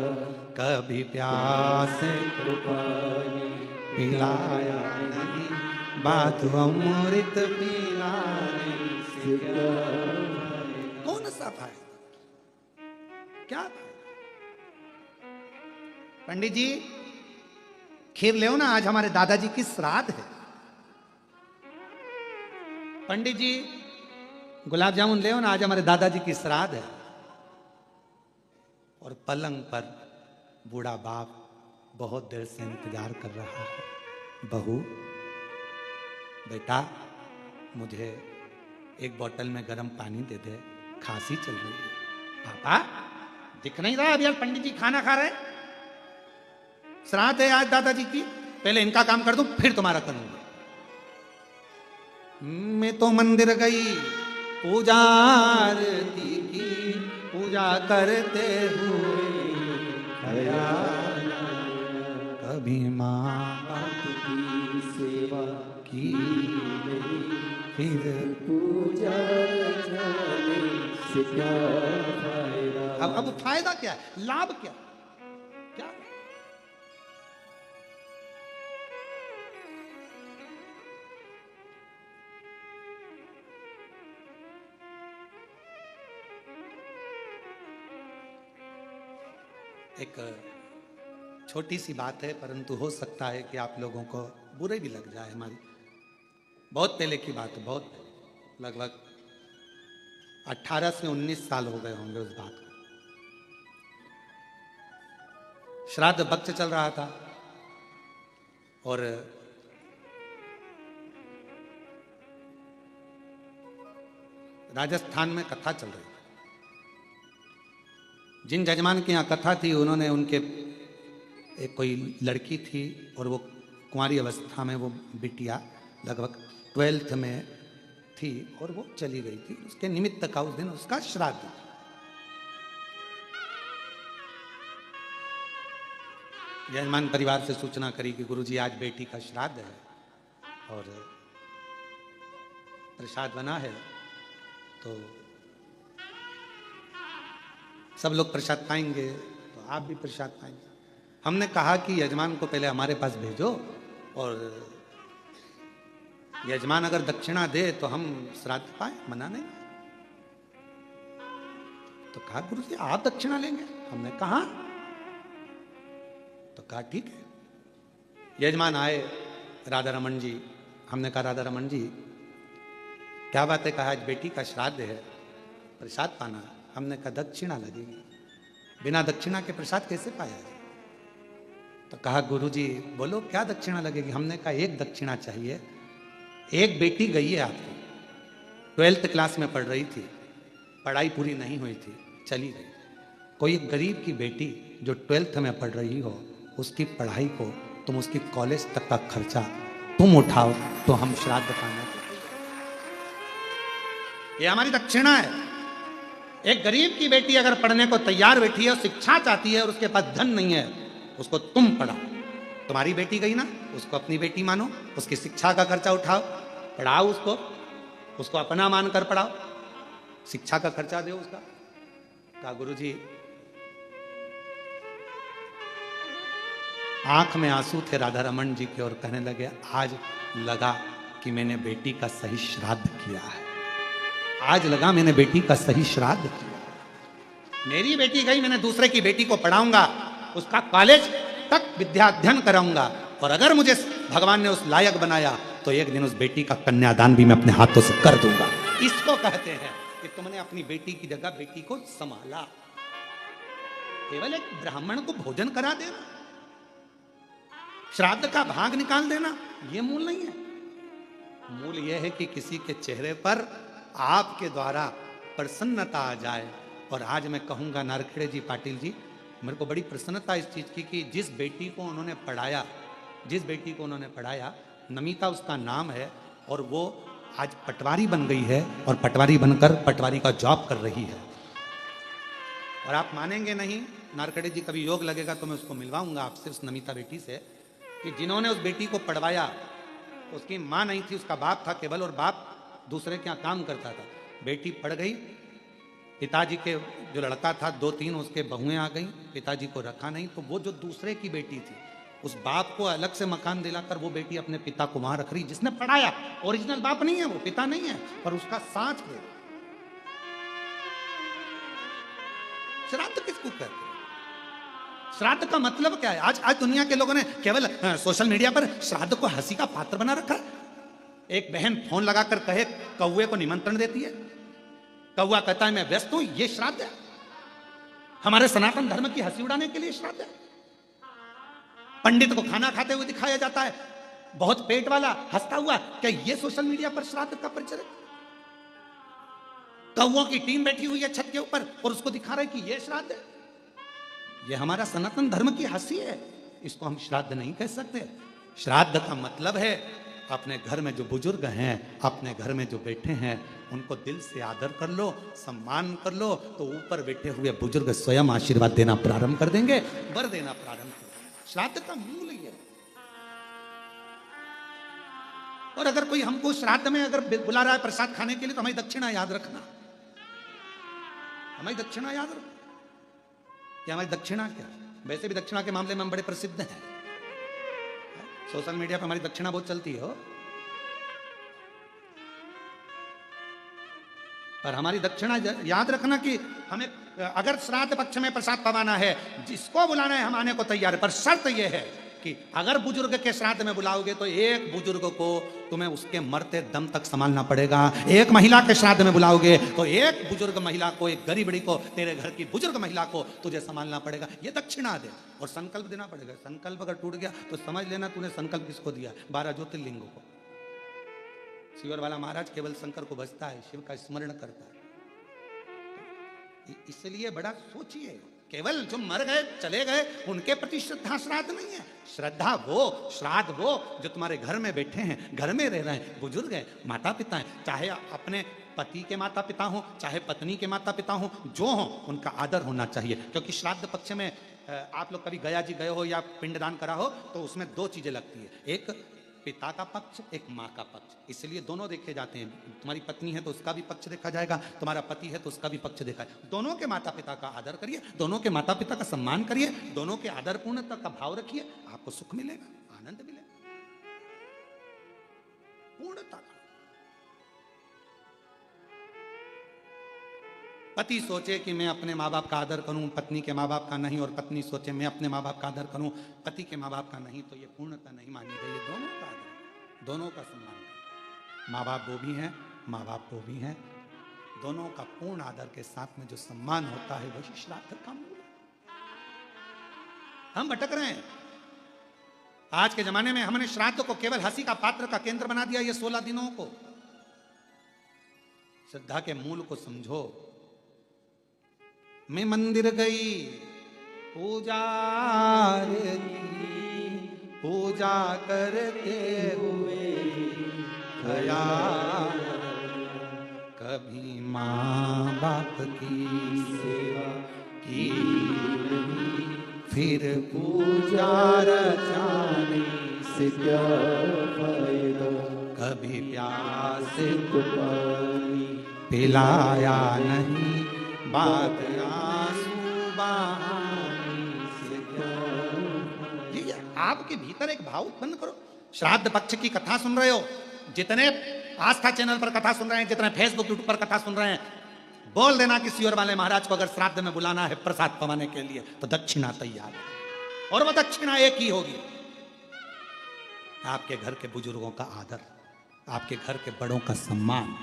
कभी प्यासे तो पानी पिलाया नहीं, बात अमृत पिलाने से क्या फायदा। कौन सा फायदा, क्या फायदा। पंडित जी खीर ले ना, आज हमारे दादाजी की श्राद्ध है। पंडित जी गुलाब जामुन ले ना, आज हमारे दादाजी की श्राद्ध है। और पलंग पर बूढ़ा बाप बहुत देर से इंतजार कर रहा है। बहू बेटा मुझे एक बोतल में गर्म पानी दे दे, खांसी चल रही है। पापा दिख नहीं रहा अभी यार, पंडित जी खाना खा रहे हैं, श्राद्ध है आज दादाजी की, पहले इनका काम कर दूं फिर तुम्हारा करूंगा। मैं तो मंदिर गई पूजा आरती की, पूजा करते हुए गया, कभी माँ बाप की सेवा की फिर पूजा जाने से क्या फायदा। अब फायदा क्या है, लाभ क्या क्या। एक छोटी सी बात है, परंतु हो सकता है कि आप लोगों को बुरे भी लग जाए। हमारी बहुत पहले की बात है, बहुत पहले, लगभग 18 से 19 साल हो गए होंगे उस बात को। श्राद्ध वक्त चल रहा था और राजस्थान में कथा चल रही थी। जिन जजमान की यहाँ कथा थी, उन्होंने उनके एक कोई लड़की थी और वो कुंवारी अवस्था में, वो बिटिया लगभग 12th में थी और वो चली गई थी। उसके निमित्त का उस दिन उसका श्राद्ध था। यजमान परिवार से सूचना करी कि गुरुजी आज बेटी का श्राद्ध है और प्रसाद बना है, तो सब लोग प्रसाद पाएंगे तो आप भी प्रसाद पाएंगे। हमने कहा कि यजमान को पहले हमारे पास भेजो और यजमान अगर दक्षिणा दे तो हम श्राद्ध पाए, मना नहीं। तो कहा गुरुजी आप दक्षिणा लेंगे, हमने कहा, तो कहा ठीक है। यजमान आए, राधा रमन जी, हमने कहा राधा रमन जी क्या बात है, कहा आज बेटी का श्राद्ध है, प्रसाद पाना। हमने कहा दक्षिणा लगेगी, बिना दक्षिणा के प्रसाद कैसे पाया जाए। तो कहा गुरुजी बोलो क्या दक्षिणा लगेगी। हमने कहा एक दक्षिणा चाहिए। एक बेटी गई है आपकी, 12th क्लास में पढ़ रही थी, पढ़ाई पूरी नहीं हुई थी, चली गई। कोई एक गरीब की बेटी जो 12th में पढ़ रही हो, उसकी पढ़ाई को तुम उसकी कॉलेज तक का खर्चा तुम उठाओ तो हम श्राद्ध पाना। ये हमारी दक्षिणा है। एक गरीब की बेटी अगर पढ़ने को तैयार बैठी है, शिक्षा चाहती है और उसके पास धन नहीं है, उसको तुम पढ़ाओ। तुम्हारी बेटी गई ना, उसको अपनी बेटी मानो, उसकी शिक्षा का खर्चा उठाओ, पढ़ाओ उसको अपना मानकर पढ़ाओ, शिक्षा का खर्चा दो उसका। कहा गुरुजी आंख में आंसू थे राधा रमन जी के और कहने लगे आज लगा कि मैंने बेटी का सही श्राद्ध किया है, आज लगा मैंने बेटी का सही श्राद्ध किया। मेरी बेटी गई, मैंने दूसरे की बेटी को पढ़ाऊंगा, उसका कॉलेज तक विद्या अध्ययन कराऊंगा, और अगर मुझे भगवान ने उस लायक बनाया तो एक दिन उस बेटी का कन्यादान भी मैं अपने हाथों से कर दूंगा। इसको कहते हैं कि तुमने अपनी बेटी की जगह बेटी को संभाला। केवल एक ब्राह्मण को भोजन करा देना, श्राद्ध का भाग निकाल देना, यह मूल नहीं है। मूल यह है कि किसी के चेहरे पर आपके द्वारा प्रसन्नता आ जाए। और आज मैं कहूँगा नारखेड़े जी, पाटिल जी, मेरे को बड़ी प्रसन्नता इस चीज़ की कि जिस बेटी को उन्होंने पढ़ाया, नमिता उसका नाम है, और वो आज पटवारी बन गई है और पटवारी बनकर पटवारी का जॉब कर रही है। और आप मानेंगे नहीं, नारखेड़े जी कभी योग लगेगा तो मैं उसको मिलवाऊंगा आपसे, उस नमिता बेटी से, कि जिन्होंने उस बेटी को पढ़वाया, उसकी माँ नहीं थी, उसका बाप था केवल, और बाप दूसरे के यहाँ काम करता था। बेटी पढ़ गई, पिताजी के जो लड़का था 2-3 उसके बहुएं आ गई, पिताजी को रखा नहीं, तो वो जो दूसरे की बेटी थी, उस बाप को अलग से मकान दिलाकर वो बेटी अपने पिता को वहां रख रही, जिसने पढ़ाया। ओरिजिनल बाप नहीं है वो, पिता नहीं है, पर उसका साथ है। श्राद्ध किसको कहते हैं? श्राद्ध का मतलब क्या है? आज दुनिया के लोगों ने केवल सोशल मीडिया पर श्राद्ध को हंसी का पात्र बना रखा है। एक बहन फोन लगाकर कहे कौवे को निमंत्रण देती है, कौवा कहता है मैं व्यस्त हूं, ये श्राद्ध है? हमारे सनातन धर्म की हंसी उड़ाने के लिए श्राद्ध है? पंडित को खाना खाते हुए दिखाया जाता है, बहुत पेट वाला हंसता हुआ, क्या ये सोशल मीडिया पर श्राद्ध का परिचय? कौवों की टीम बैठी हुई है छत के ऊपर और उसको दिखा रहे कि ये श्राद्ध है। ये हमारा सनातन धर्म की हंसी है, इसको हम श्राद्ध नहीं कह सकते। श्राद्ध का मतलब है अपने घर में जो बुजुर्ग हैं, अपने घर में जो बैठे हैं, उनको दिल से आदर कर लो, सम्मान कर लो, तो ऊपर बैठे हुए बुजुर्ग स्वयं आशीर्वाद देना प्रारंभ कर देंगे, वर देना प्रारंभ कर देंगे। श्राद्ध का मूल ये है। और अगर कोई हमको श्राद्ध में अगर बुला रहा है प्रसाद खाने के लिए, तो हमारी दक्षिणा याद रखना, हमारी दक्षिणा याद रखना। कि हमारी दक्षिणा क्या है? वैसे भी दक्षिणा के मामले में हम बड़े प्रसिद्ध हैं, सोशल मीडिया पर हमारी दक्षिणा बहुत चलती है, पर हमारी दक्षिणा याद रखना कि हमें अगर श्राद्ध पक्ष में प्रसाद पवाना है, जिसको बुलाना है हम आने को तैयार है, पर शर्त यह है कि अगर बुजुर्ग के श्राद्ध में बुलाओगे तो एक बुजुर्ग को तुम्हें उसके मरते दम तक संभालना पड़ेगा। एक महिला के श्राद्ध में बुलाओगे तो एक बुजुर्ग महिला को, एक गरीबड़ी को, तेरे घर की बुजुर्ग महिला को तुझे संभालना पड़ेगा। ये दक्षिणा दे और संकल्प देना पड़ेगा। संकल्प अगर टूट गया तो समझ लेना तूने संकल्प किसको दिया? 12 ज्योतिर्लिंगों को। शिवर वाला महाराज केवल शंकर को बजता है, शिव का स्मरण करता है। इसलिए बड़ा सोचिए, केवल जो मर गए चले गए उनके प्रति श्रद्धा श्राद्ध नहीं है। श्रद्धा वो, श्राद्ध वो जो तुम्हारे घर में बैठे हैं, घर में रह रहे हैं, बुजुर्ग हैं, माता पिता हैं, चाहे अपने पति के माता पिता हो, चाहे पत्नी के माता पिता हो, जो हो उनका आदर होना चाहिए। क्योंकि श्राद्ध पक्ष में आप लोग कभी गया जी गए हो या पिंडदान करा हो तो उसमें 2 चीजें लगती है, एक पिता का पक्ष, एक माँ का पक्ष। इसलिए दोनों देखे जाते हैं। तुम्हारी पत्नी है तो उसका भी पक्ष देखा जाएगा, तुम्हारा पति है तो उसका भी पक्ष देखा जाएगा। दोनों के माता पिता का आदर करिए, दोनों के माता पिता का सम्मान करिए, दोनों के आदर पूर्णता का भाव रखिए, आपको सुख मिलेगा, आनंद मिलेगा, पूर्णता का। पति सोचे कि मैं अपने माँ बाप का आदर करूं, पत्नी के माँ बाप का नहीं, और पत्नी सोचे मैं अपने माँ बाप का आदर करूं, पति के माँ बाप का नहीं, तो ये पूर्णता नहीं मानी गई। ये दोनों का आदर, दोनों का सम्मान। माँ बाप वो भी हैं, माँ बाप वो भी हैं, दोनों का पूर्ण आदर के साथ में जो सम्मान होता है वही श्राद्ध का मूल है। हम भटक रहे हैं। आज के जमाने में हमने श्राद्ध को केवल हंसी का पात्र का केंद्र बना दिया। ये 16 दिनों को श्रद्धा के मूल को समझो। मैं मंदिर गई पूजा करते हुए गया, कभी माँ बाप की सेवा की, फिर पूजा रचाने से क्या फायदा, कभी प्यासे को पानी पिलाया नहीं, बात आंसू बहाने से क्या। ये आपके भीतर एक भाव उत्पन्न करो। श्राद्ध पक्ष की कथा सुन रहे हो, जितने आस्था चैनल पर कथा सुन रहे हैं, जितने फेसबुक यूट्यूब पर कथा सुन रहे हैं, बोल देना कि सियोर वाले महाराज को अगर श्राद्ध में बुलाना है प्रसाद पवाने के लिए तो दक्षिणा तैयार है। और वह दक्षिणा एक ही होगी, आपके घर के बुजुर्गों का आदर, आपके घर के बड़ों का सम्मान,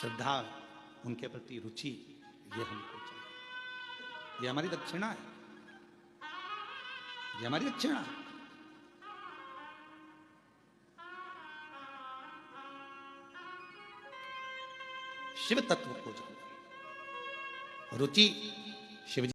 श्रद्धा, उनके प्रति रुचि, ये हमको चाहिए। ये हमारी दक्षिणा है, ये हमारी दक्षिणा है। शिव तत्व को जानो। रुचि शिव